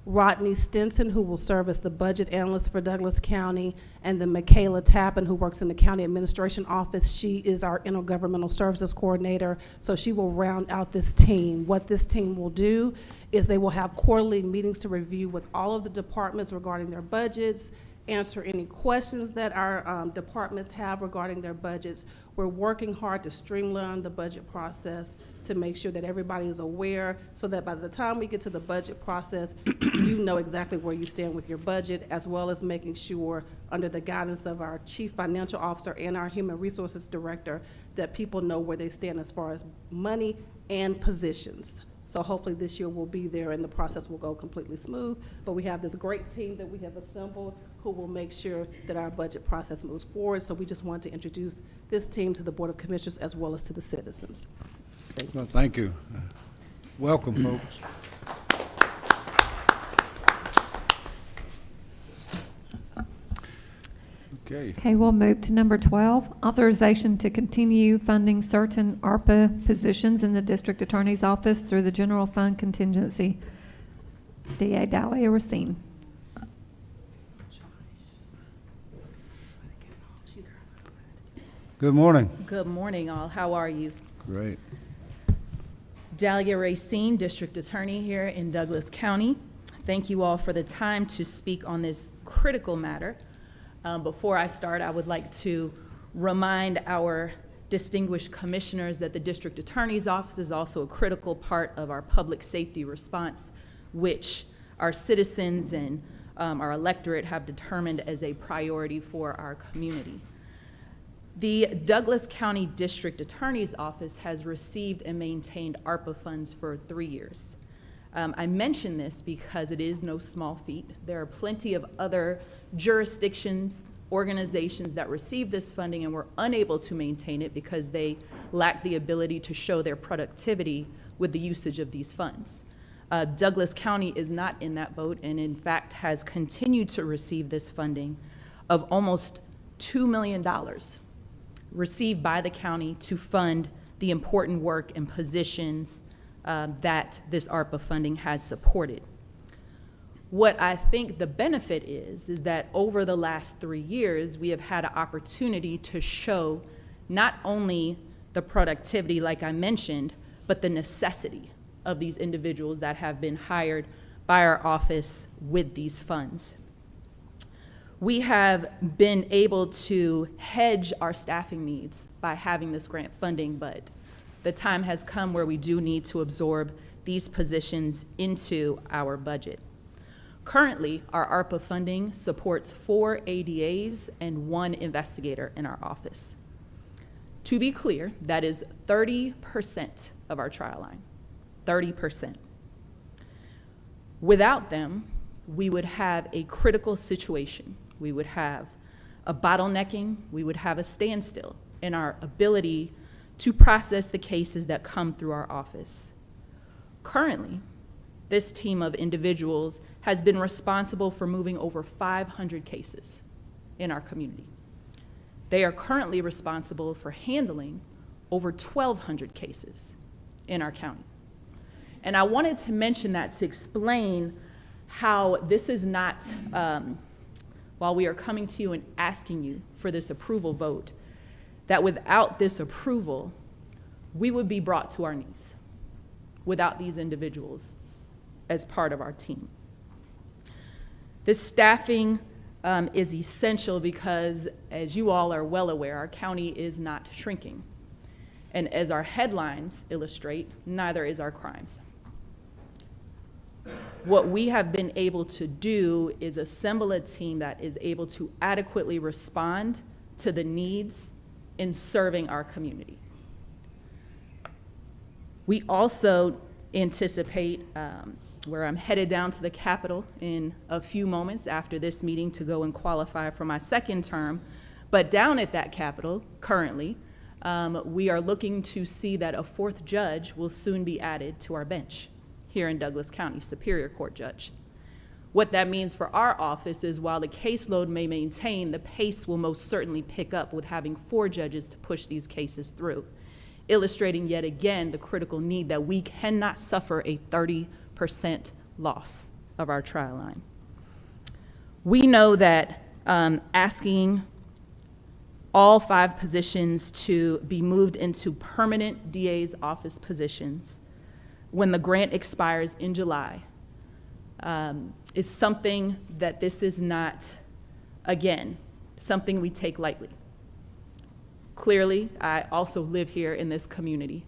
Rodney Stinson, who will serve as the budget analyst for Douglas County, and then Michaela Tappan, who works in the County Administration Office. She is our Intergovernmental Services Coordinator, so she will round out this team. What this team will do is they will have quarterly meetings to review with all of the departments regarding their budgets, answer any questions that our departments have regarding their budgets. We're working hard to streamline the budget process to make sure that everybody is aware so that by the time we get to the budget process, you know exactly where you stand with your budget, as well as making sure under the guidance of our Chief Financial Officer and our Human Resources Director that people know where they stand as far as money and positions. So hopefully this year we'll be there and the process will go completely smooth. But we have this great team that we have assembled who will make sure that our budget process moves forward. So we just wanted to introduce this team to the Board of Commissioners as well as to the citizens. Thank you. Well, thank you. Welcome, folks. Okay. Okay, we'll move to number 12, authorization to continue funding certain ARPA positions in the District Attorney's Office through the General Fund Contingency. DA Dahlia Racine. Good morning. Good morning, all. How are you? Great. Dahlia Racine, District Attorney here in Douglas County. Thank you all for the time to speak on this critical matter. Before I start, I would like to remind our distinguished commissioners that the District Attorney's Office is also a critical part of our public safety response, which our citizens and our electorate have determined as a priority for our community. The Douglas County District Attorney's Office has received and maintained ARPA funds for 3 years. I mention this because it is no small feat. There are plenty of other jurisdictions, organizations that receive this funding and were unable to maintain it because they lack the ability to show their productivity with the usage of these funds. Douglas County is not in that boat and in fact has continued to receive this funding of almost $2 million received by the county to fund the important work and positions that this ARPA funding has supported. What I think the benefit is that over the last 3 years, we have had an opportunity to show not only the productivity, like I mentioned, but the necessity of these individuals that have been hired by our office with these funds. We have been able to hedge our staffing needs by having this grant funding, but the time has come where we do need to absorb these positions into our budget. Currently, our ARPA funding supports 4 ADAs and 1 investigator in our office. To be clear, that is 30% of our trial line, 30%. Without them, we would have a critical situation. We would have a bottlenecking, we would have a standstill in our ability to process the cases that come through our office. Currently, this team of individuals has been responsible for moving over 500 cases in our community. They are currently responsible for handling over 1,200 cases in our county. And I wanted to mention that to explain how this is not, while we are coming to you and asking you for this approval vote, that without this approval, we would be brought to our knees without these individuals as part of our team. This staffing is essential because, as you all are well aware, our county is not shrinking. And as our headlines illustrate, neither is our crimes. What we have been able to do is assemble a team that is able to adequately respond to the needs in serving our community. We also anticipate, where I'm headed down to the Capitol in a few moments after this meeting to go and qualify for my second term, but down at that Capitol currently, we are looking to see that a 4th judge will soon be added to our bench here in Douglas County, Superior Court judge. What that means for our office is while the caseload may maintain, the pace will most certainly pick up with having 4 judges to push these cases through, illustrating yet again the critical need that we cannot suffer a 30% loss of our trial line. We know that asking all 5 positions to be moved into permanent DA's office positions when the grant expires in July is something that this is not, again, something we take lightly. Clearly, I also live here in this community.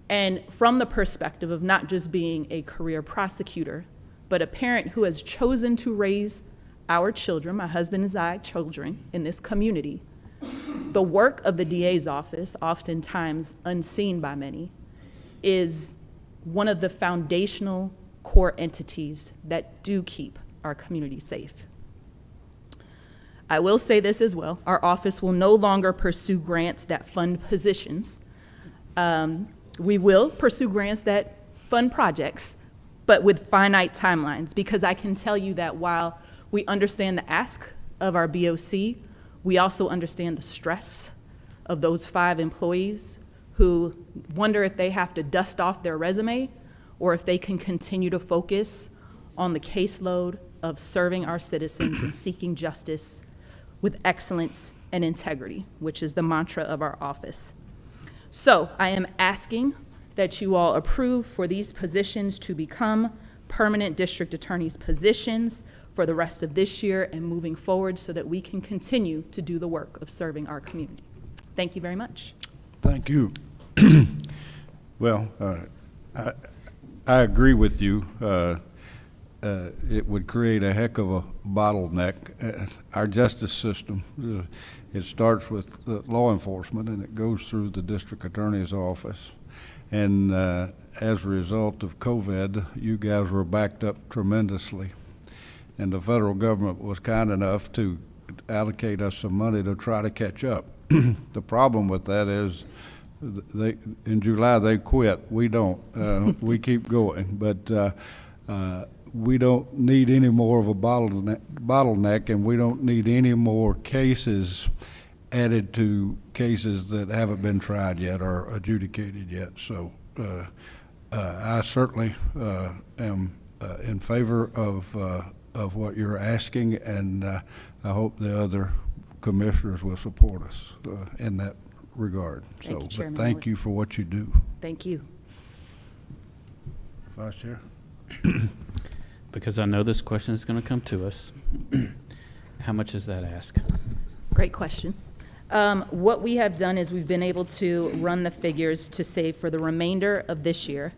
And from the perspective of not just being a career prosecutor, but a parent who has chosen to raise our children, my husband and I, children in this community, the work of the DA's office, oftentimes unseen by many, is one of the foundational core entities that do keep our community safe. I will say this as well, our office will no longer pursue grants that fund positions. We will pursue grants that fund projects, but with finite timelines, because I can tell you that while we understand the ask of our BOC, we also understand the stress of those 5 employees who wonder if they have to dust off their resume or if they can continue to focus on the caseload of serving our citizens and seeking justice with excellence and integrity, which is the mantra of our office. So I am asking that you all approve for these positions to become permanent district attorneys' positions for the rest of this year and moving forward so that we can continue to do the work of serving our community. Thank you very much. Thank you. Well, I agree with you. It would create a heck of a bottleneck. Our justice system, it starts with law enforcement and it goes through the district attorney's office. And as a result of COVID, you guys were backed up tremendously. And the federal government was kind enough to allocate us some money to try to catch up. The problem with that is in July they quit. We don't. We keep going. But we don't need any more of a bottleneck, and we don't need any more cases added to cases that haven't been tried yet or adjudicated yet. So I certainly am in favor of what you're asking, and I hope the other commissioners will support us in that regard. Thank you, Chairman. Thank you for what you do. Thank you. Vice Chair. Because I know this question is going to come to us. How much is that ask? Great question. What we have done is we've been able to run the figures to save for the remainder of this year,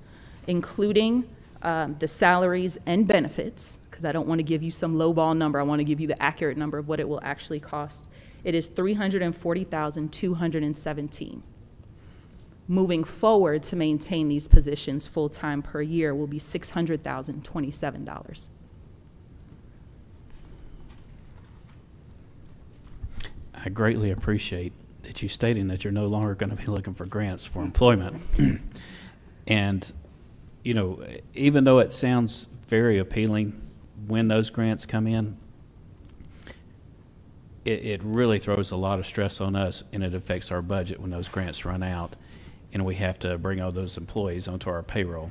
including the salaries and benefits, because I don't want to give you some lowball number. I want to give you the accurate number of what it will actually cost. It is $340,217. Moving forward to maintain these positions full-time per year will be $600,027. I greatly appreciate that you stating that you're no longer going to be looking for grants for employment. And, you know, even though it sounds very appealing when those grants come in, it really throws a lot of stress on us, and it affects our budget when those grants run out and we have to bring all those employees onto our payroll.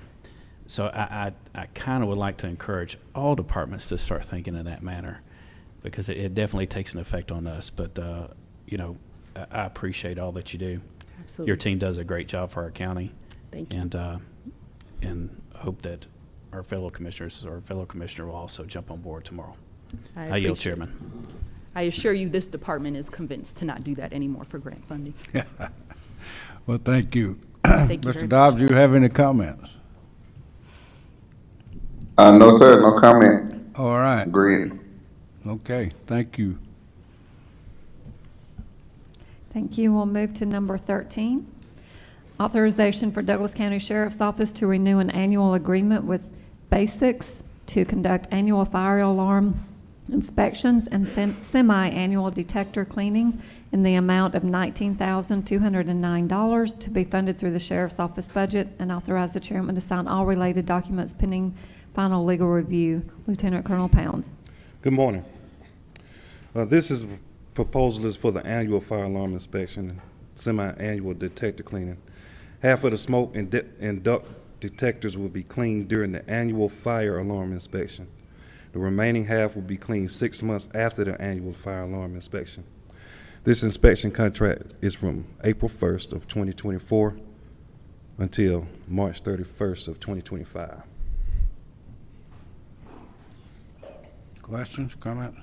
So I kind of would like to encourage all departments to start thinking in that manner, because it definitely takes an effect on us. But, you know, I appreciate all that you do. Absolutely. Your team does a great job for our county. Thank you. And hope that our fellow commissioners or fellow commissioner will also jump on board tomorrow. I yield, appreciate it. Chairman. I assure you, this department is convinced to not do that anymore for grant funding. Well, thank you. Thank you very Mr. much. Dobbs, do you have any comments? No, sir, no comment. All right. Agreed. Okay, thank you. Thank you. We'll move to number 13. Authorization for Douglas County Sheriff's Office to renew an annual agreement with Basics to conduct annual fire alarm inspections and semi-annual detector cleaning in the amount of $19,209 to be funded through the Sheriff's Office budget, and authorize the chairman to sign all related documents pending final legal review. Lieutenant Colonel Pounds. Good morning. This proposal is for the annual fire alarm inspection and semi-annual detector cleaning. Half of the smoke and duct detectors will be cleaned during the annual fire alarm inspection. The remaining half will be cleaned 6 months after the annual fire alarm inspection. This inspection contract is from April 1st of 2024 until March 31st of 2025. Questions, comments?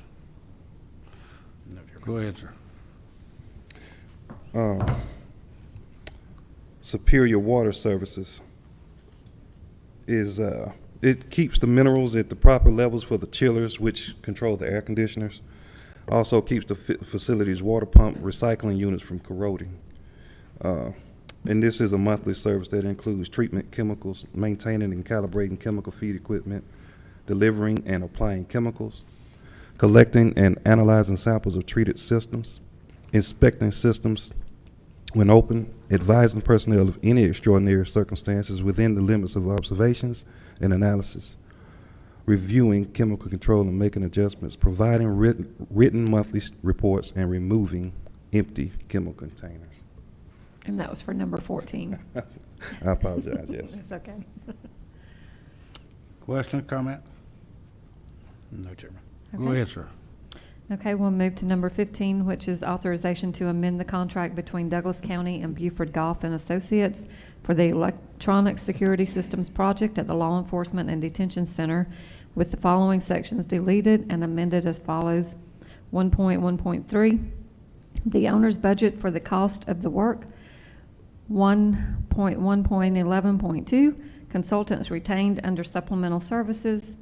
No, Chairman. Go ahead, sir. Superior Water Services is it keeps the minerals at the proper levels for the chillers, which control the air conditioners. Also keeps the facility's water pump recycling units from corroding. And this is a monthly service that includes treatment chemicals, maintaining and calibrating chemical feed equipment, delivering and applying chemicals, collecting and analyzing samples of treated systems, inspecting systems when open, advising personnel of any extraordinary circumstances within the limits of observations and analysis, reviewing chemical control and making adjustments, providing written monthly reports, and removing empty chemical containers. And that was for number 14. I apologize, yes. It's okay. Question, comment? No, Chairman. Go Okay. ahead, sir. Okay, we'll move to number 15, which is authorization to amend the contract between Douglas County and Buford Golf and Associates for the electronic security systems project at the Law Enforcement and Detention Center, with the following sections deleted and amended as follows. 1.1.3, the owner's budget for the cost of the work. 1.1.11.2, consultants retained under supplemental services.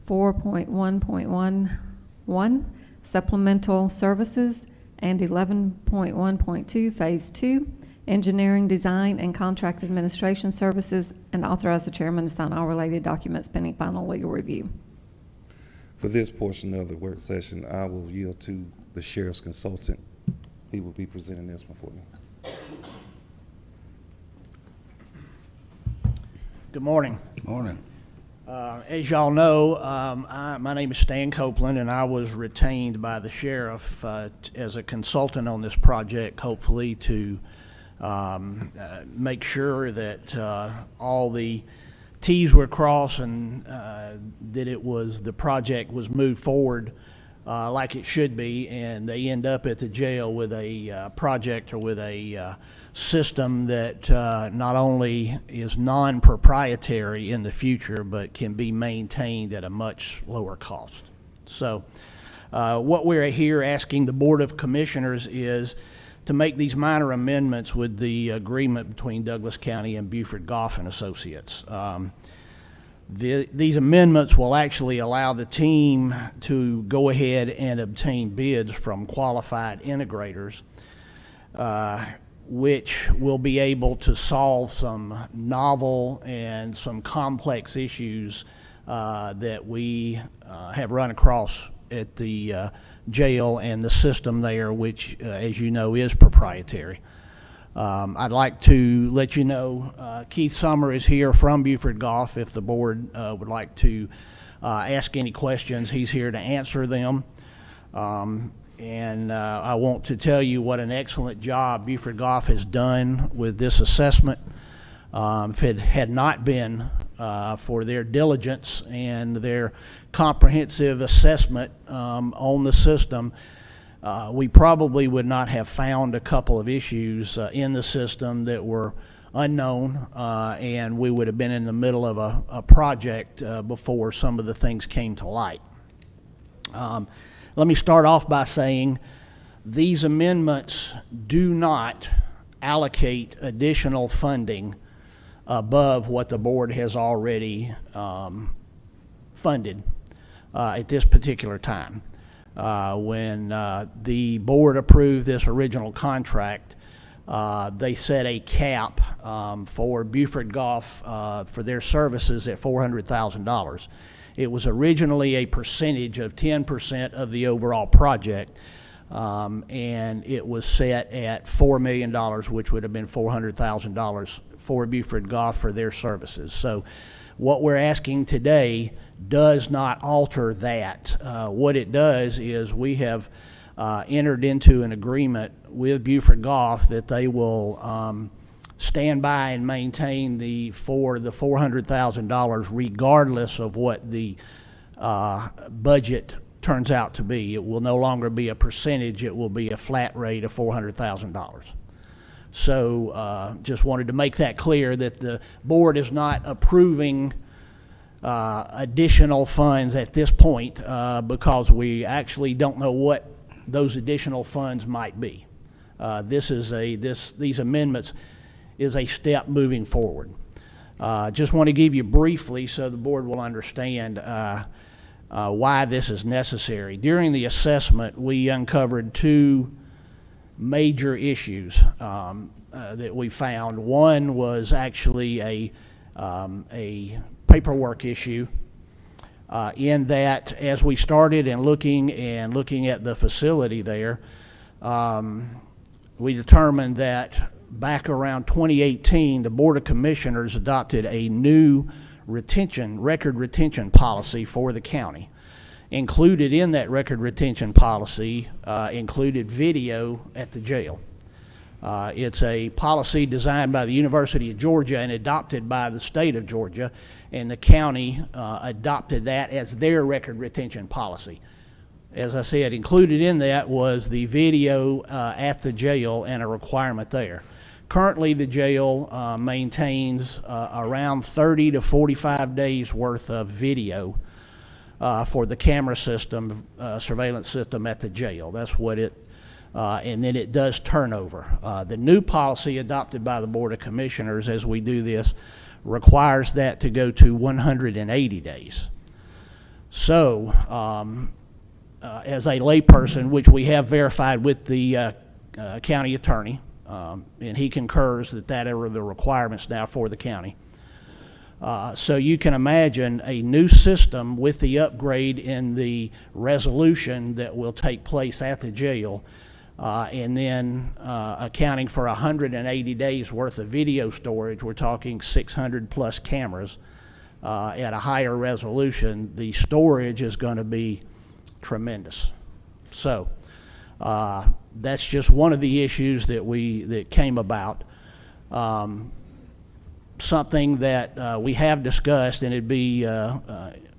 4.1.11, supplemental services, and 11.1.2, Phase 2, engineering, design, and contract administration services, and authorize the chairman to sign all related documents pending final legal review. For this portion of the work session, I will yield to the sheriff's consultant. He will be presenting this one for me. Good morning. Morning. As y'all know, my name is Stan Copeland, and I was retained by the sheriff as a consultant on this project, hopefully to make sure that all the T's were crossed and that the project was moved forward like it should be, and they end up at the jail with a project or with a system that not only is non-proprietary in the future, but can be maintained at a much lower cost. So What we're here asking the Board of Commissioners is to make these minor amendments with the agreement between Douglas County and Buford Goff and Associates. These amendments will actually allow the team to go ahead and obtain bids from qualified integrators, which will be able to solve some novel and some complex issues that we have run across at the jail and the system there, which, as you know, is proprietary. I'd like to let you know Keith Summer is here from Buford Goff. If the board would like to ask any questions, he's here to answer them. And I want to tell you what an excellent job Buford Goff has done with this assessment. If it had not been for their diligence and their comprehensive assessment on the system, we probably would not have found a couple of issues in the system that were unknown, and we would have been in the middle of a project before some of the things came to light. Let me start off by saying these amendments do not allocate additional funding above what the board has already funded at this particular time. When the board approved this original contract, they set a cap for Buford Goff for their services at $400,000. It was originally a percentage of 10% of the overall project, and it was set at $4 million, which would have been $400,000 for Buford Goff for their services. So what we're asking today does not alter that. What it does is we have entered into an agreement with Buford Goff that they will stand by and maintain the $400,000 regardless of what the budget turns out to be. It will no longer be a percentage, it will be a flat rate of $400,000. So just wanted to make that clear that the board is not approving additional funds at this point because we actually don't know what those additional funds might be. These amendments is a step moving forward. Just want to give you briefly so the board will understand why this is necessary. During the assessment, we uncovered two major issues that we found. One was actually a paperwork issue in that as we started and looking at the facility there, we determined that back around 2018, the Board of Commissioners adopted a new record retention policy for the county. Included in that record retention policy included video at the jail. It's a policy designed by the University of Georgia and adopted by the state of Georgia, and the county adopted that as their record retention policy. As I said, included in that was the video at the jail and a requirement there. Currently, the jail maintains around 30 to 45 days worth of video for the camera system, surveillance system at the jail. That's what it, and then it does turnover. The new policy adopted by the Board of Commissioners as we do this requires that to go to 180 days. So, as a layperson, which we have verified with the county attorney, and he concurs that are the requirements now for the county. So you can imagine a new system with the upgrade in the resolution that will take place at the jail, and then accounting for 180 days worth of video storage. We're talking 600 plus cameras at a higher resolution. The storage is going to be tremendous. So that's just one of the issues that came about. Something that we have discussed, and it'd be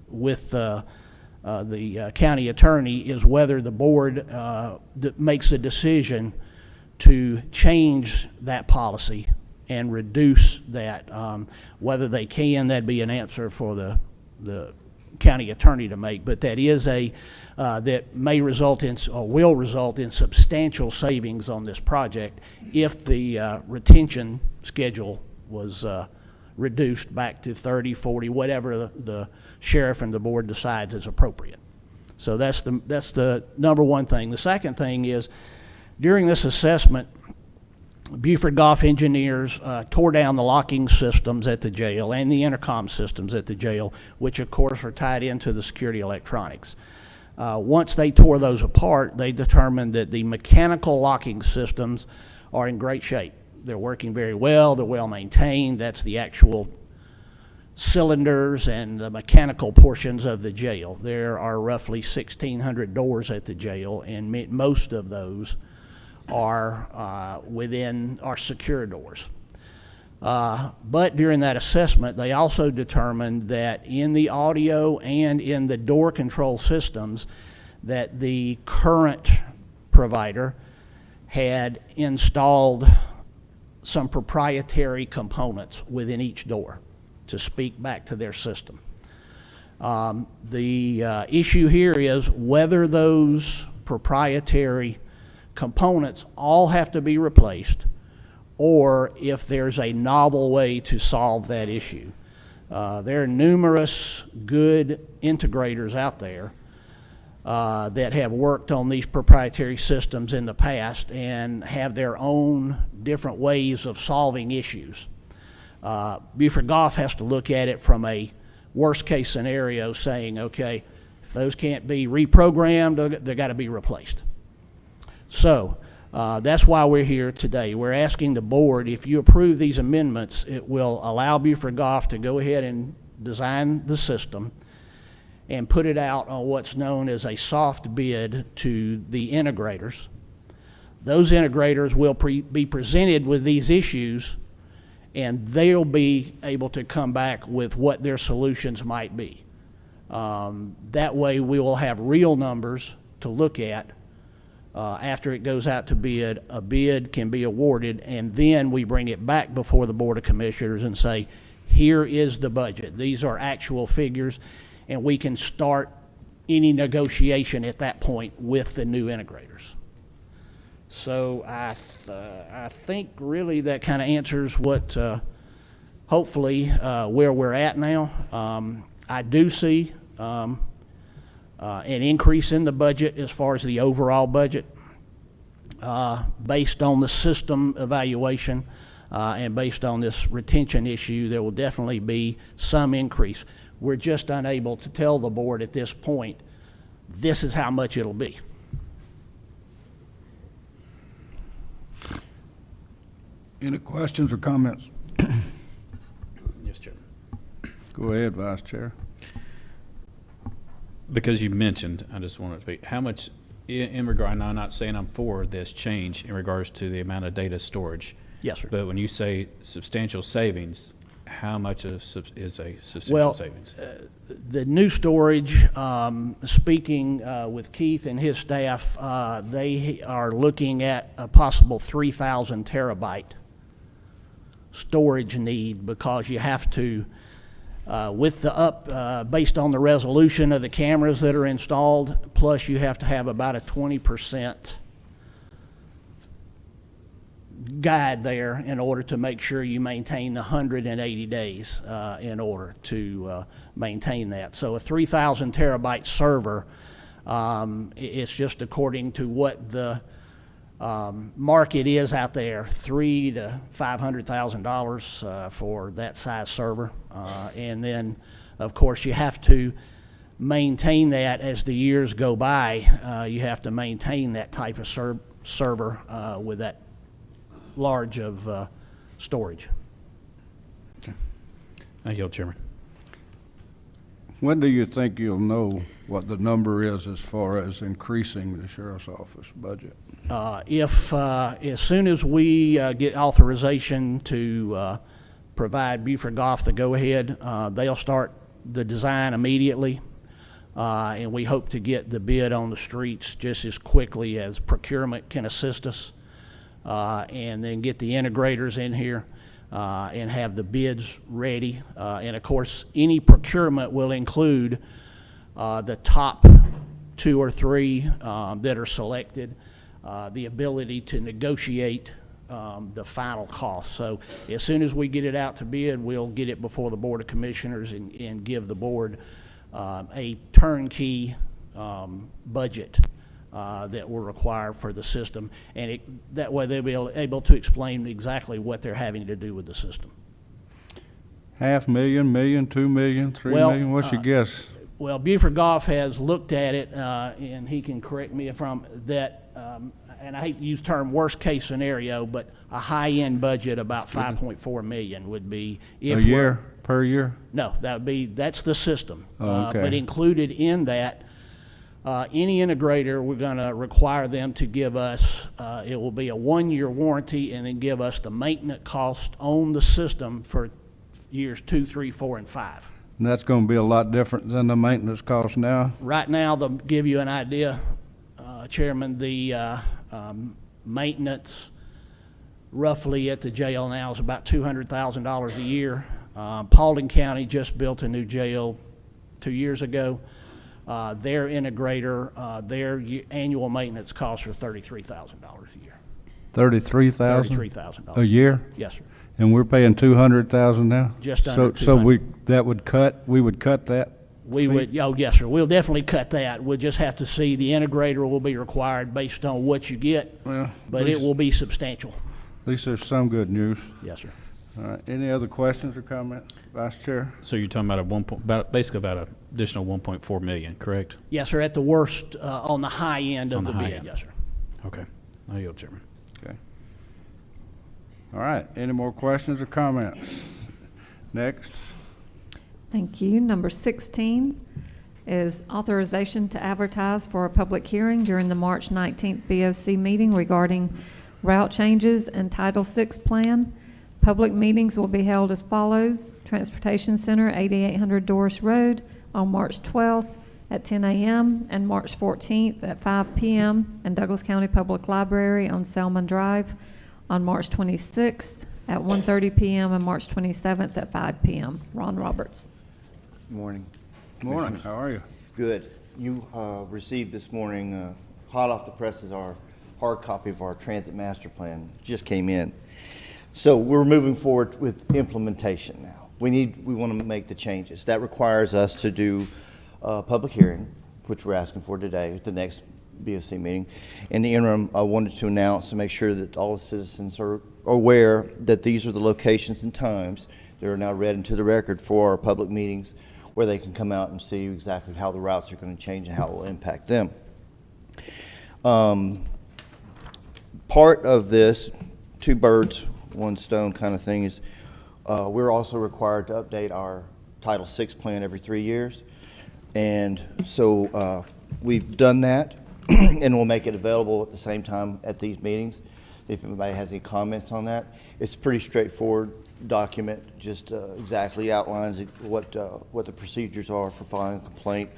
with the county attorney, is whether the board makes a decision to change that policy and reduce that. Whether they can, that'd be an answer for the county attorney to make, but that is that may result in, or will result in substantial savings on this project if the retention schedule was reduced back to 30, 40, whatever the sheriff and the board decides is appropriate. So that's the number one thing. The second thing is, during this assessment, Buford Goff engineers tore down the locking systems at the jail and the intercom systems at the jail, which of course are tied into the security electronics. Once they tore those apart, they determined that the mechanical locking systems are in great shape. They're working very well, they're well maintained. That's the actual cylinders and the mechanical portions of the jail. There are roughly 1,600 doors at the jail, and most of those are within our secure doors. But during that assessment, they also determined that in the audio and in the door control systems, that the current provider had installed some proprietary components within each door to speak back to their system. The issue here is whether those proprietary components all have to be replaced, or if there's a novel way to solve that issue. There are numerous good integrators out there that have worked on these proprietary systems in the past and have their own different ways of solving issues. Buford Goff has to look at it from a worst case scenario, saying, okay, if those can't be reprogrammed, they've got to be replaced. So that's why we're here today. We're asking the board, if you approve these amendments, it will allow Buford Goff to go ahead and design the system and put it out on what's known as a soft bid to the integrators. Those integrators will be presented with these issues, and they'll be able to come back with what their solutions might be. That way we will have real numbers to look at after it goes out to bid. A bid can be awarded, and then we bring it back before the Board of Commissioners and say, here is the budget. These are actual figures, and we can start any negotiation at that point with the new integrators. So I think really that kind of answers what, hopefully, where we're at now. I do see an increase in the budget as far as the overall budget, based on the system evaluation and based on this retention issue. There will definitely be some increase. We're just unable to tell the board at this point, this is how much it'll be. Any questions or comments? Yes, Chairman. Go ahead, Vice Chair. Because you mentioned, I just wanted to be, how much, in regard, and I'm not saying I'm for this change in regards to the amount of data storage. Yes, sir. But when you say substantial savings, how much is a substantial savings? The new storage, speaking with Keith and his staff, they are looking at a possible 3,000 terabyte storage need, because you have to, with the based on the resolution of the cameras that are installed, plus you have to have about a 20% guide there in order to make sure you maintain the 180 days in order to maintain that. So a 3,000 terabyte server, it's just according to what the market is out there, $300,000 to $500,000 for that size server, and then of course you have to maintain that as the years go by. You have to maintain that type of server with that large of storage. I yield, Chairman. When do you think you'll know what the number is as far as increasing the sheriff's office budget? As soon as we get authorization to provide Buford Goff the go-ahead, they'll start the design immediately, and we hope to get the bid on the streets just as quickly as procurement can assist us, and then get the integrators in here. and have the bids ready. And of course, any procurement will include the top 2 or 3 that are selected, the ability to negotiate the final cost. So as soon as we get it out to bid, we'll get it before the Board of Commissioners and give the board a turnkey budget that will require for the system. And that way they'll be able to explain exactly what they're having to do with the system. $500,000, million, $2 million, $3 million, what's your guess? Well, Buford Goff has looked at it, and he can correct me if I'm, and I hate to use the term worst case scenario, but a high-end budget about 5.4 million would be. If A year, per year? No, that's the system. Oh, okay. But included in that, any integrator, we're gonna require them to give us, it will be a 1-year warranty and then give us the maintenance cost on the system for years 2, 3, 4, and 5. And that's gonna be a lot different than the maintenance cost now? Right now, they'll give you an idea, Chairman, the maintenance roughly at the jail now is about $200,000 a year. Paulding County just built a new jail 2 years ago. Their integrator, their annual maintenance costs are $33,000 a year. $33,000? $33,000. A year? Yes, sir. And we're paying $200,000 now? Just under So we would cut that? We would, oh, yes, sir. We'll definitely cut that. We'll just have to see, the integrator will be required based on what you get, Well, but it will be substantial. At least there's some good news. Yes, sir. All right, any other questions or comments, Vice Chair? So you're talking about basically about an additional 1.4 million, correct? Yes, sir, at the worst, on the high end of On the the high bid, end. yes, sir. Okay. I yield, Chairman. Okay. All right, any more questions or comments? Next. Thank you. Number 16 is authorization to advertise for a public hearing during the March 19th BOC meeting regarding route changes and Title VI plan. Public meetings will be held as follows: Transportation Center, 8800 Doris Road, on March 12th at 10 a.m. and March 14th at 5 p.m. and Douglas County Public Library on Selman Drive on March 26th at 1:30 p.m. and March 27th at 5 p.m. Ron Roberts. Morning. Morning, how are you? Good. You received this morning, hot off the presses, our hard copy of our transit master plan. Just came in. So we're moving forward with implementation now. We want to make the changes. That requires us to do a public hearing, which we're asking for today at the next BOC meeting. In the interim, I wanted to announce to make sure that all the citizens are aware that these are the locations and times that are now read into the record for our public meetings, where they can come out and see exactly how the routes are going to change and how it will impact them. Part of this, 2 birds, 1 stone kind of thing, is we're also required to update our Title VI plan every 3 years. And so we've done that, and we'll make it available at the same time at these meetings. If anybody has any comments on that, it's a pretty straightforward document, just exactly outlines what the procedures are for filing a complaint,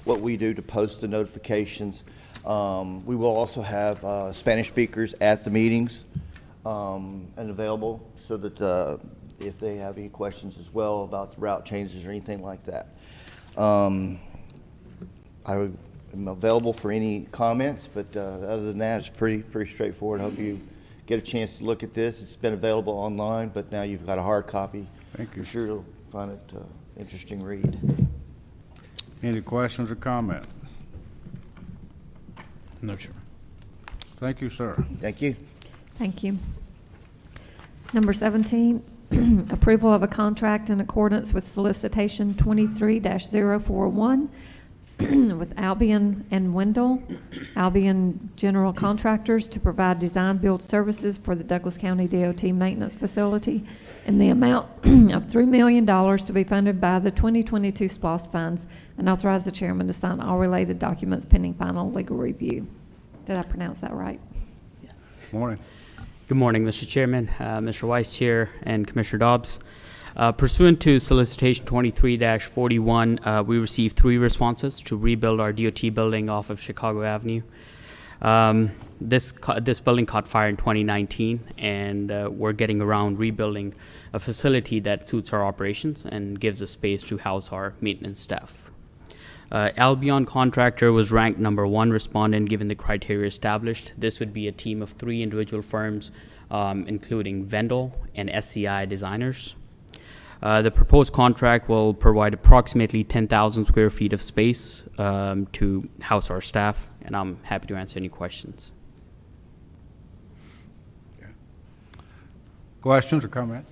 what we do to post the notifications. We will also have Spanish speakers at the meetings and available, so that if they have any questions as well about the route changes or anything like that. I am available for any comments, but other than that, it's pretty straightforward. I hope you get a chance to look at this. It's been available online, but now you've got a hard copy. Thank you. I'm sure you'll find it interesting read. Any questions or comments? No, Chairman. Thank you, sir. Thank you. Thank you. Number 17, approval of a contract in accordance with solicitation 23-041 with Albion and Wendell, Albion General Contractors, to provide design-build services for the Douglas County DOT Maintenance Facility in the amount of $3 million to be funded by the 2022 SPOS funds, and authorize the chairman to sign all related documents pending final legal review. Did I pronounce that right? Morning. Good morning, Mr. Chairman, Mr. Vice Chair, and Commissioner Dobbs. Pursuant to solicitation 23-41, we received 3 responses to rebuild our DOT building off of Chicago Avenue. This building caught fire in 2019, and we're getting around rebuilding a facility that suits our operations and gives us space to house our maintenance staff. Albion Contractor was ranked number 1 respondent given the criteria established. This would be a team of 3 individual firms, including Vendel and SCI designers. The proposed contract will provide approximately 10,000 square feet of space to house our staff, and I'm happy to answer any questions. Questions or comments?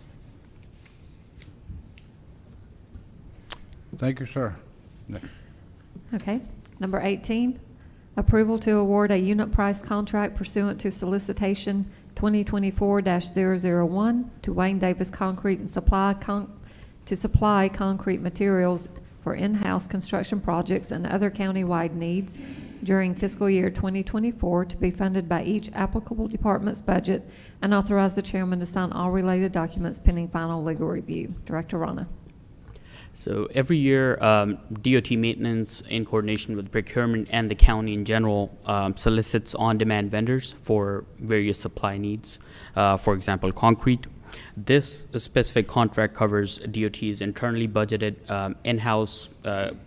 Thank you, sir. Next. Okay. Number 18, approval to award a unit price contract pursuant to solicitation 2024-001 to Wayne Davis Concrete and supply concrete materials for in-house construction projects and other county-wide needs during fiscal year 2024 to be funded by each applicable department's budget, and authorize the chairman to sign all related documents pending final legal review. Director Rana. So every year, DOT maintenance, in coordination with procurement and the county in general, solicits on-demand vendors for various supply needs. For example, concrete. This specific contract covers DOT's internally budgeted in-house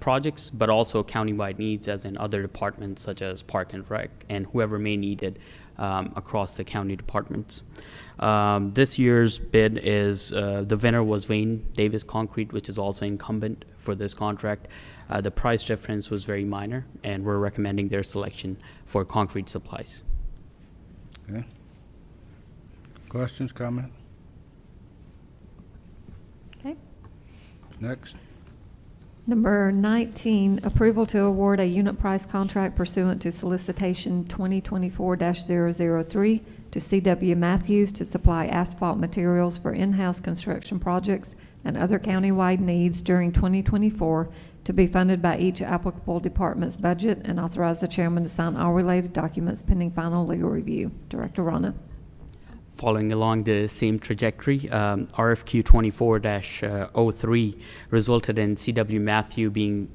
projects, but also county-wide needs, as in other departments such as Park and Rec and whoever may need it across the county departments. This year's bid is, the winner was Wayne Davis Concrete, which is also incumbent for this contract. The price difference was very minor, and we're recommending their selection for concrete supplies. Okay. Questions, comments? Okay. Next. Number 19, approval to award a unit price contract pursuant to solicitation 2024-003 to CW Matthews to supply asphalt materials for in-house construction projects and other county-wide needs during 2024 to be funded by each applicable department's budget, and authorize the chairman to sign all related documents pending final legal review. Director Rana. Following along the same trajectory, RFQ 24-03 resulted in CW Matthew being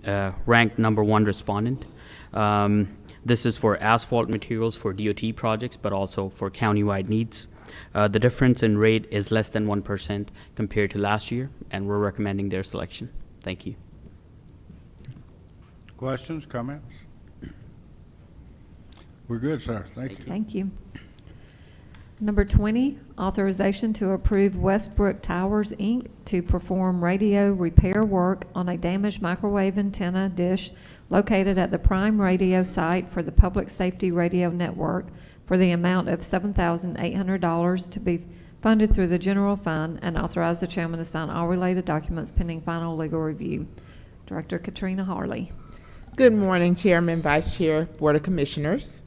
ranked number 1 respondent. This is for asphalt materials for DOT projects, but also for countywide needs. The difference in rate is less than 1% compared to last year, and we're recommending their selection. Thank you. Questions, comments? We're good, sir. Thank you. Thank you. Number 20, authorization to approve Westbrook Towers, Inc. to perform radio repair work on a damaged microwave antenna dish located at the prime radio site for the Public Safety Radio Network for the amount of $7,800 to be funded through the general fund, and authorize the chairman to sign all related documents pending final legal review. Director Katrina Harley. Good morning, Chairman, Vice Chair, Board of Commissioners.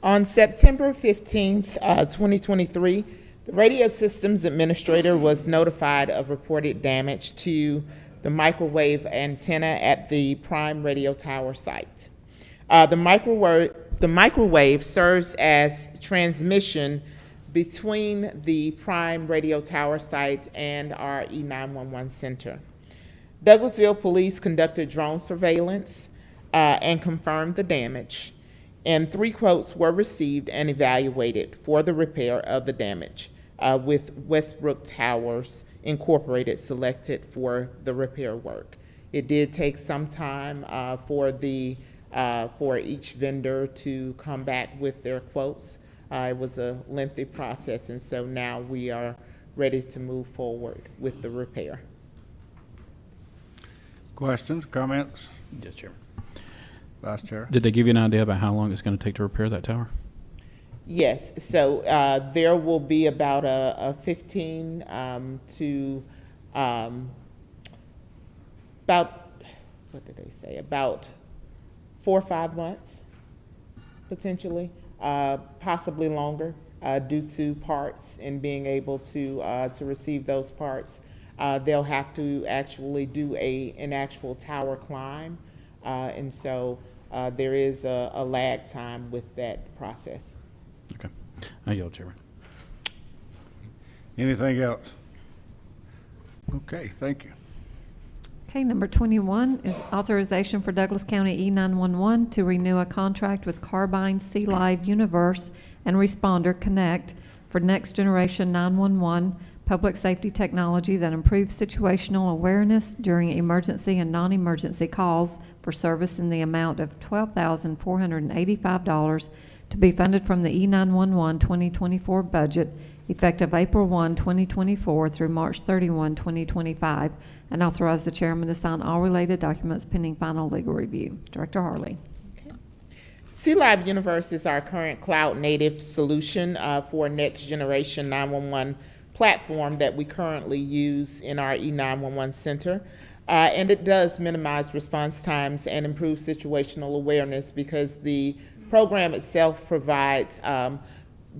On September 15th, 2023, the Radio Systems Administrator was notified of reported damage to the microwave antenna at the Prime Radio Tower site. The microwave serves as transmission between the Prime Radio Tower site and our E911 center. Douglasville Police conducted drone surveillance and confirmed the damage, and 3 quotes were received and evaluated for the repair of the damage, with Westbrook Towers Incorporated selected for the repair work. It did take some time for each vendor to come back with their quotes. It was a lengthy process, and so now we are ready to move forward with the repair. Questions, comments? Yes, Chairman. Vice Chair. Did they give you an idea about how long it's going to take to repair that tower? Yes, so there will be about a 15 to about, what did they say, about 4 or 5 months, potentially, possibly longer, due to parts and being able to receive those parts. They'll have to actually do an actual tower climb, and so there is a lag time with that process. Okay. I yield, Chairman. Anything else? Okay, thank you. Okay, number 21 is authorization for Douglas County E911 to renew a contract with Carbine Sea Live Universe and Responder Connect for next generation 911 public safety technology that improves situational awareness during emergency and non-emergency calls for service in the amount of $12,485 to be funded from the E911 2024 budget effective April 1, 2024 through March 31, 2025, and authorize the chairman to sign all related documents pending final legal review. Director Harley. Sea Live Universe is our current cloud-native solution for next generation 911 platform that we currently use in our E911 center. And it does minimize response times and improve situational awareness because the program itself provides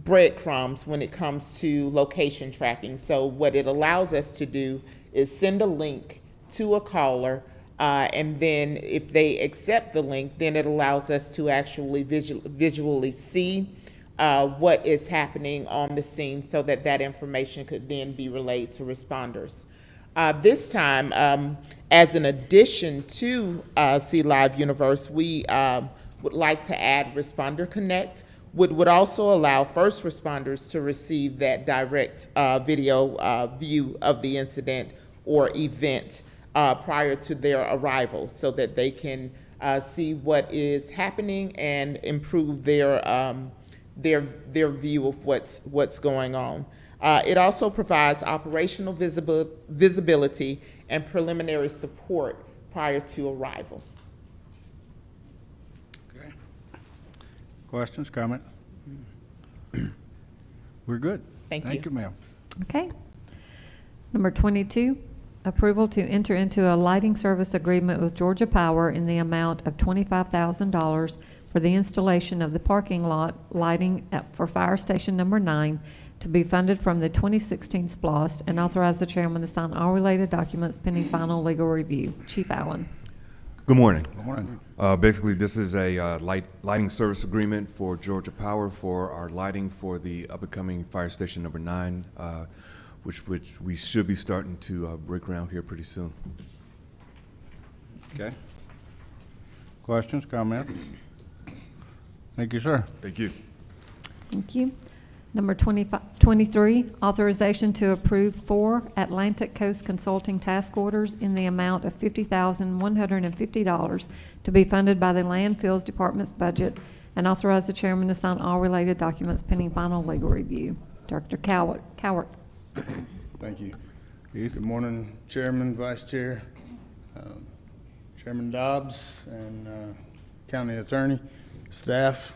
breadcrumbs when it comes to location tracking. So what it allows us to do is send a link to a caller, and then if they accept the link, then it allows us to actually visually see what is happening on the scene so that that information could then be relayed to responders. This time, as an addition to Sea Live Universe, we would like to add Responder Connect, would also allow first responders to receive that direct video view of the incident or event prior to their arrival so that they can see what is happening and improve their view of what's going on. It also provides operational visibility and preliminary support prior to arrival. Okay. Questions, comment? We're good. Thank you, ma'am. Okay. Number 22, approval to enter into a lighting service agreement with Georgia Power in the amount of $25,000 for the installation of the parking lot lighting for Fire Station Number 9 to be funded from the 2016 SPLOST, and authorize the chairman to sign all related documents pending final legal review. Chief Allen. Good morning. Good morning. Basically, this is a lighting service agreement for Georgia Power for our lighting for the up-and-coming Fire Station Number 9, which we should be starting to break ground here pretty soon. Okay. Questions, comments? Thank you, sir. Thank you. Thank you. Number 23, authorization to approve 4 Atlantic Coast Consulting task orders in the amount of $50,150 to be funded by the Landfills Department's budget, and authorize the chairman to sign all related documents pending final legal review. Director Cowart. Thank you. Good morning, Chairman, Vice Chair, Chairman Dobbs, and County Attorney, staff.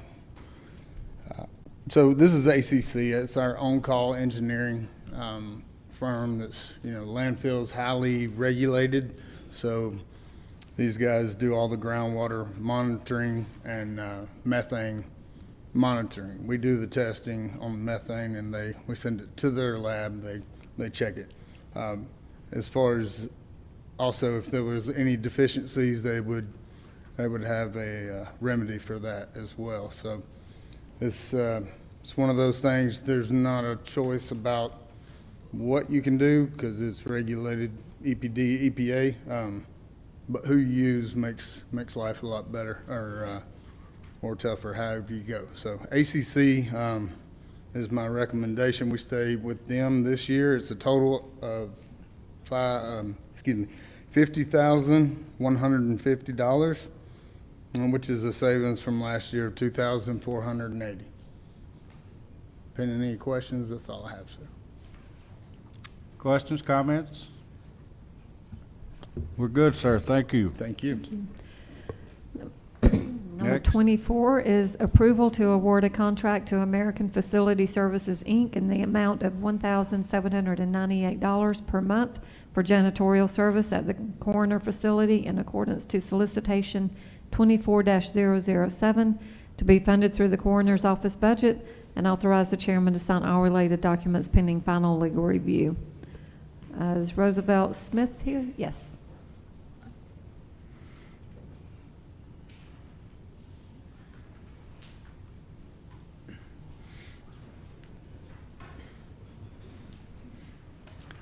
So this is ACC. It's our on-call engineering firm that's, landfill's highly regulated. So these guys do all the groundwater monitoring and methane monitoring. We do the testing on the methane, and we send it to their lab. They check it. As far as also if there was any deficiencies, they would have a remedy for that as well. So it's one of those things. There's not a choice about what you can do because it's regulated EPD, EPA. But who you use makes life a lot better or tougher, however you go. So ACC is my recommendation. We stay with them this year. It's a total of $50,150, which is a savings from last year of $2,480. Pending any questions, that's all I have, sir. Questions, comments? We're good, sir. Thank you. Thank you. Number Next. 24 is approval to award a contract to American Facility Services, Inc. in the amount of $1,798 per month for janitorial service at the coroner facility in accordance to solicitation 24-007 to be funded through the coroner's office budget, and authorize the chairman to sign all related documents pending final legal review. Is Roosevelt Smith here? Yes.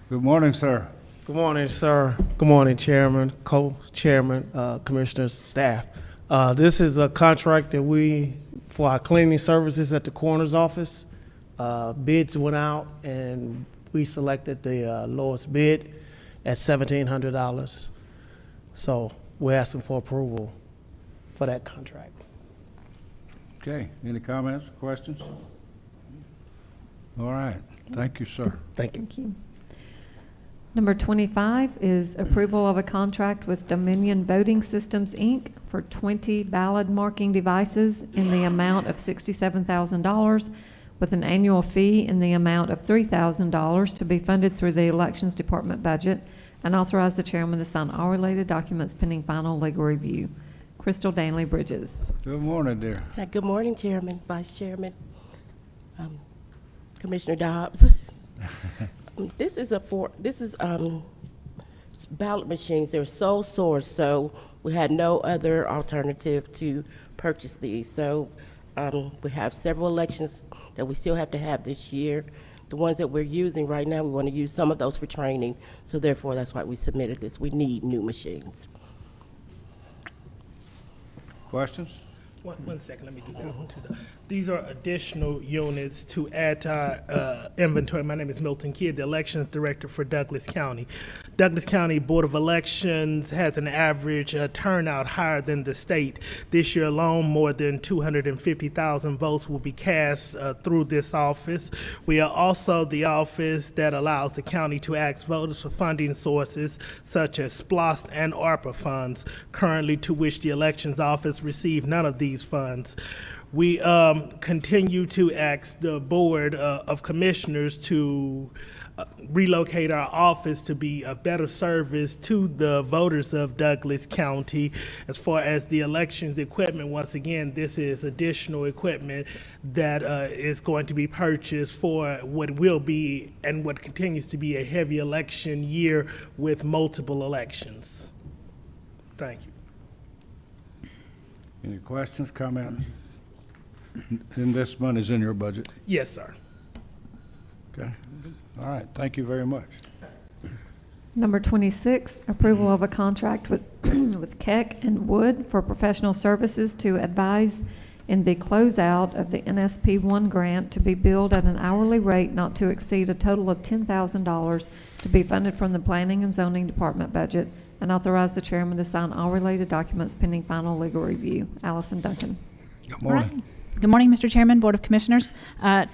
Good morning, sir. Good morning, sir. Good Good morning, Chairman, Co-Chairman, Commissioners, staff. This is a contract that for our cleaning services at the coroner's office. Bids went out and we selected the lowest bid at $1,700. So we're asking for approval for that contract. Okay, any comments, questions? All right, thank you, sir. Thank you. Thank you. Number 25 is approval of a contract with Dominion Voting Systems, Inc. for 20 ballot marking devices in the amount of $67,000 with an annual fee in the amount of $3,000 to be funded through the Elections Department budget, and authorize the chairman to sign all related documents pending final legal review. Crystal Danley Bridges. Good morning, dear. Good morning, Chairman, Vice Chairman, Commissioner Dobbs. This is ballot machines. They're sole source, so we had no other alternative to purchase these. So we have several elections that we still have to have this year. The ones that we're using right now, we want to use some of those for training. So therefore, that's why we submitted this. We need new machines. Questions? One second, let me do that one too. These are additional units to add to our inventory. My name is Milton Kidd, the Elections Director for Douglas County. Douglas County Board of Elections has an average turnout higher than the state. This year alone, more than 250,000 votes will be cast through this office. We are also the office that allows the county to ask voters for funding sources such as SPLOST and ARPA funds, currently to which the Elections Office received none of these funds. We continue to ask the Board of Commissioners to relocate our office to be a better service to the voters of Douglas County. As far as the elections equipment, once again, this is additional equipment that is going to be purchased for what will be and what continues to be a heavy election year with multiple elections. Thank you. Any questions, comments? And this money's in your budget? Yes, sir. Okay. All right, thank you very much. Number 26, approval of a contract with with Keck and Wood for professional services to advise in the closeout of the NSP1 grant to be billed at an hourly rate not to exceed a total of $10,000 to be funded from the Planning and Zoning Department budget, and authorize the chairman to sign all related documents pending final legal review. Allison Duncan. Good morning. Good morning, Mr. Chairman, Board of Commissioners.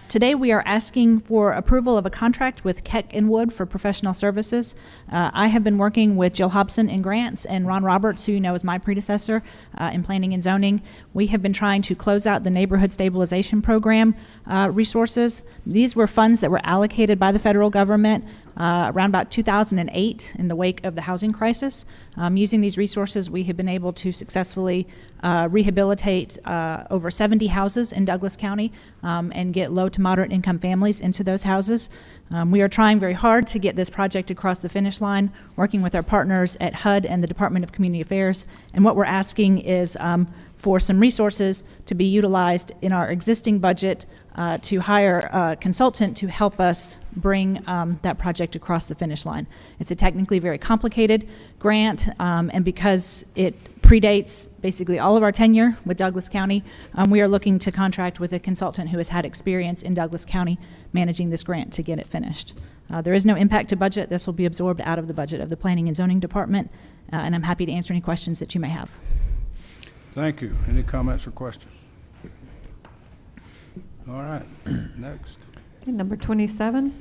Today we are asking for approval of a contract with Keck and Wood for professional services. I have been working with Jill Hobson in grants and Ron Roberts, who you know is my predecessor in planning and zoning. We have been trying to close out the neighborhood stabilization program resources. These were funds that were allocated by the federal government around about 2008 in the wake of the housing crisis. Using these resources, we have been able to successfully rehabilitate over 70 houses in Douglas County and get low to moderate income families into those houses. We are trying very hard to get this project across the finish line, working with our partners at HUD and the Department of Community Affairs. And what we're asking is for some resources to be utilized in our existing budget to hire a consultant to help us bring that project across the finish line. It's a technically very complicated grant, and because it predates basically all of our tenure with Douglas County, we are looking to contract with a consultant who has had experience in Douglas County managing this grant to get it finished. There is no impact to budget. This will be absorbed out of the budget of the Planning and Zoning Department, and I'm happy to answer any questions that you may have. Thank you. Any comments or questions? All right, next. Okay, number 27,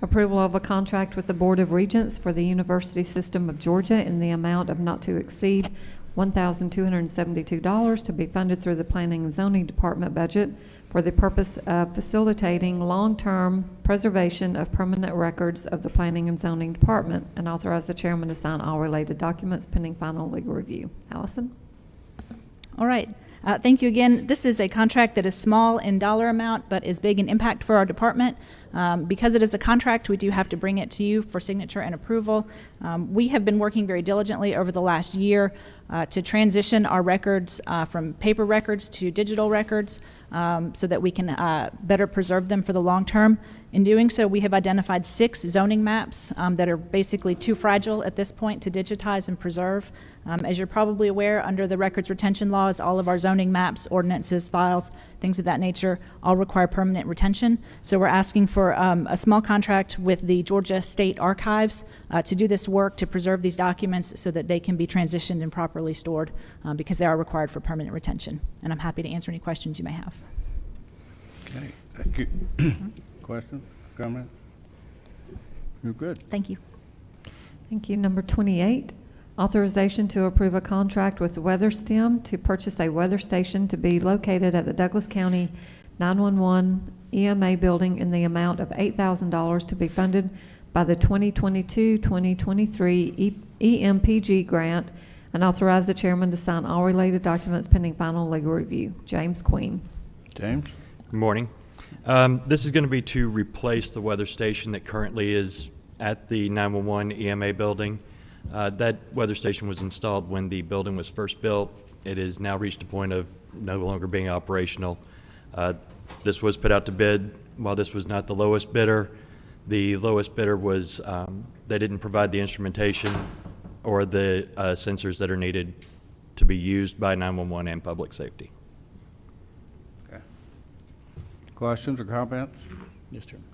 approval of a contract with the Board of Regents for the University System of Georgia in the amount of not to exceed $1,272 to be funded through the Planning and Zoning Department budget for the purpose of facilitating long-term preservation of permanent records of the Planning and Zoning Department, and authorize the chairman to sign all related documents pending final legal review. Allison? All right. Thank you again. This is a contract that is small in dollar amount, but is big in impact for our department. Because it is a contract, we do have to bring it to you for signature and approval. We have been working very diligently over the last year to transition our records from paper records to digital records so that we can better preserve them for the long term. In doing so, we have identified 6 zoning maps that are basically too fragile at this point to digitize and preserve. As you're probably aware, under the records retention laws, all of our zoning maps, ordinances, files, things of that nature all require permanent retention. So we're asking for a small contract with the Georgia State Archives to do this work to preserve these documents so that they can be transitioned and properly stored because they are required for permanent retention. And I'm happy to answer any questions you may have. Okay, thank you. Questions, comments? You're good. Thank you. Thank you. Number 28, authorization to approve a contract with WeatherStem to purchase a weather station to be located at the Douglas County 911 EMA building in the amount of $8,000 to be funded by the 2022-2023 EMPG grant, and authorize the chairman to sign all related documents pending final legal review. James Queen. James? Good morning. This is going to be to replace the weather station that currently is at the 911 EMA building. That weather station was installed when the building was first built. It has now reached a point of no longer being operational. This was put out to bid. While this was not the lowest bidder, the lowest bidder was, they didn't provide the instrumentation or the sensors that are needed to be used by 911 and public safety. Okay. Questions or comments? Yes, Chairman.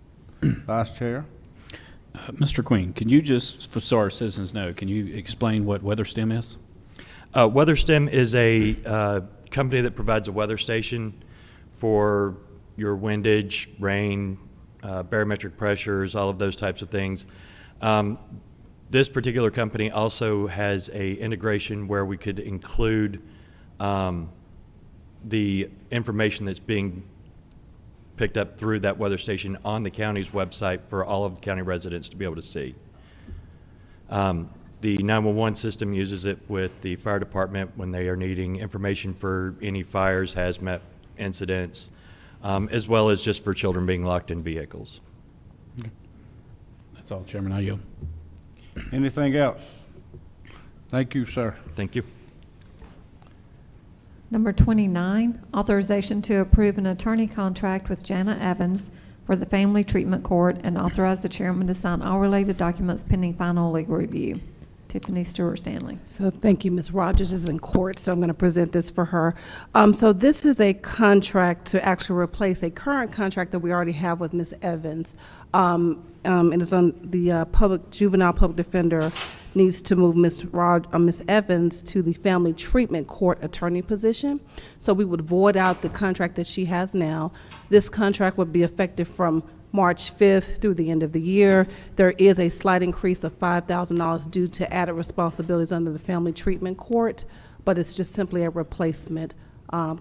Vice Chair? Mr. Queen, can you just, so our citizens know, can you explain what WeatherStem is? WeatherStem is a company that provides a weather station for your windage, rain, barometric pressures, all of those types of things. This particular company also has a integration where we could include the information that's being picked up through that weather station on the county's website for all of the county residents to be able to see. The 911 system uses it with the fire department when they are needing information for any fires, hazmat incidents, as well as just for children being locked in vehicles. That's all, Chairman. I yield. Anything else? Thank you, sir. Thank you. Number 29, authorization to approve an attorney contract with Jana Evans for the Family Treatment Court, and authorize the chairman to sign all related documents pending final legal review. Tiffany Stewart Stanley. So thank you. Ms. Rogers is in court, so I'm going to present this for her. So this is a contract to actually replace a current contract that we already have with Ms. Evans. And it's on the juvenile public defender needs to move Ms. Evans to the Family Treatment Court attorney position. So we would void out the contract that she has now. This contract would be effective from March 5th through the end of the year. There is a slight increase of $5,000 due to added responsibilities under the Family Treatment Court, but it's just simply a replacement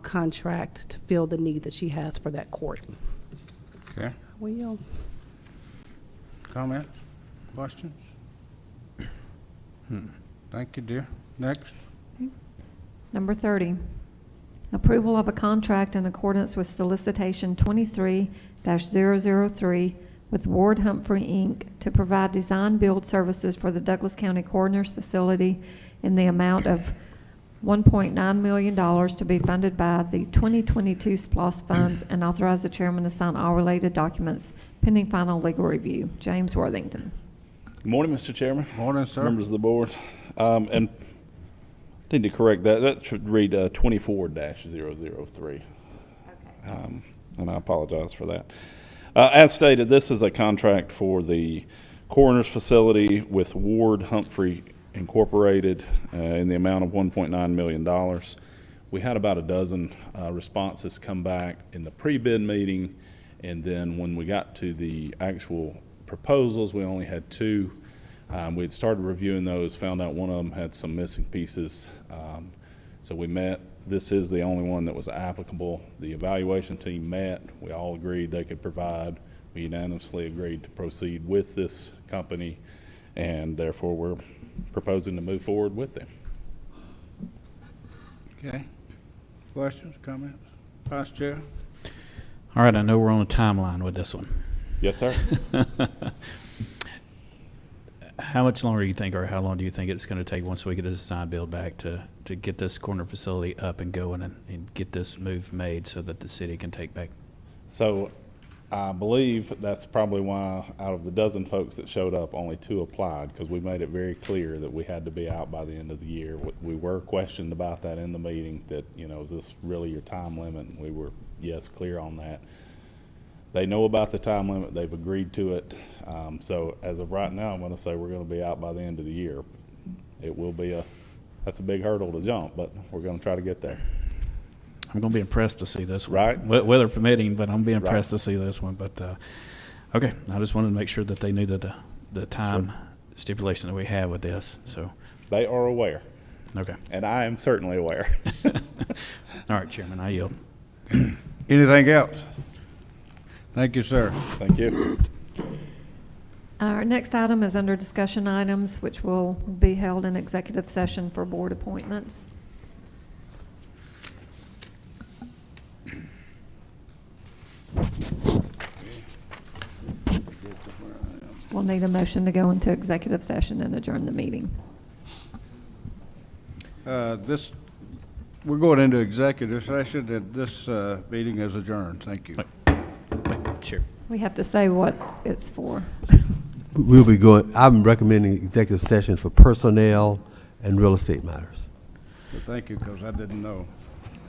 contract to fill the need that she has for that court. Okay. Will. Comments? Questions? Thank you, dear. Next. Number 30, approval of a contract in accordance with solicitation 23-003 with Ward Humphrey, Inc. to provide design build services for the Douglas County Coroner's Facility in the amount of $1.9 million to be funded by the 2022 SPLOST funds, and authorize the chairman to sign all related documents pending final legal review. James Worthington. Good morning, Mr. Chairman. Morning, sir. Members of the board. And need to correct that. That should read 24-003. And I apologize for that. As stated, this is a contract for the coroner's facility with Ward Humphrey Incorporated in the amount of $1.9 million. We had about a dozen responses come back in the pre-bid meeting, and then when we got to the actual proposals, we only had 2. We had started reviewing those, found out one of them had some missing pieces. So we met. This is the only one that was applicable. The evaluation team met. We all agreed they could provide. We unanimously agreed to proceed with this company, and therefore we're proposing to move forward with them. Okay. Questions, comments? Vice Chair? All right, I know we're on a timeline with this one. Yes, sir. How much longer do you think, or how long do you think it's going to take once we get a design build back to get this corner facility up and going and get this move made so that the city can take back? So I believe that's probably why out of the dozen folks that showed up, only 2 applied, because we made it very clear that we had to be out by the end of the year. We were questioned about that in the meeting, that, you know, is this really your time limit? And we were, yes, clear on that. They know about the time limit. They've agreed to it. So as of right now, I'm going to say we're going to be out by the end of the year. It will be that's a big hurdle to jump, but we're going to try to get there. I'm going to be impressed to see this one. Right. Weather permitting, but I'm going to be impressed Right. to see this one. But, okay, I just wanted to make sure that they knew that the time stipulation that we have with this, so. They are aware. Okay. And I am certainly aware. All right, Chairman, I yield. Anything else? Thank you, sir. Thank you. Our next item is under discussion items, which will be held in executive session for board appointments. We'll need a motion to go into executive session and adjourn the meeting. We're going into executive session, and this meeting is adjourned. Thank you. Sure. We have to say what it's for. We'll be going, I'm recommending executive sessions for personnel and real estate matters. So thank you, because I didn't know.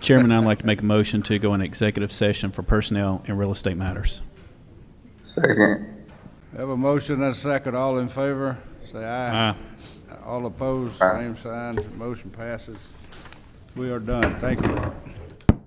Chairman, I'd like to make a motion to go in executive session for personnel and real estate matters. Second. Have a motion and a second. All in favor, say aye. Aye. All opposed, same sign. Motion passes. We are done. Thank you.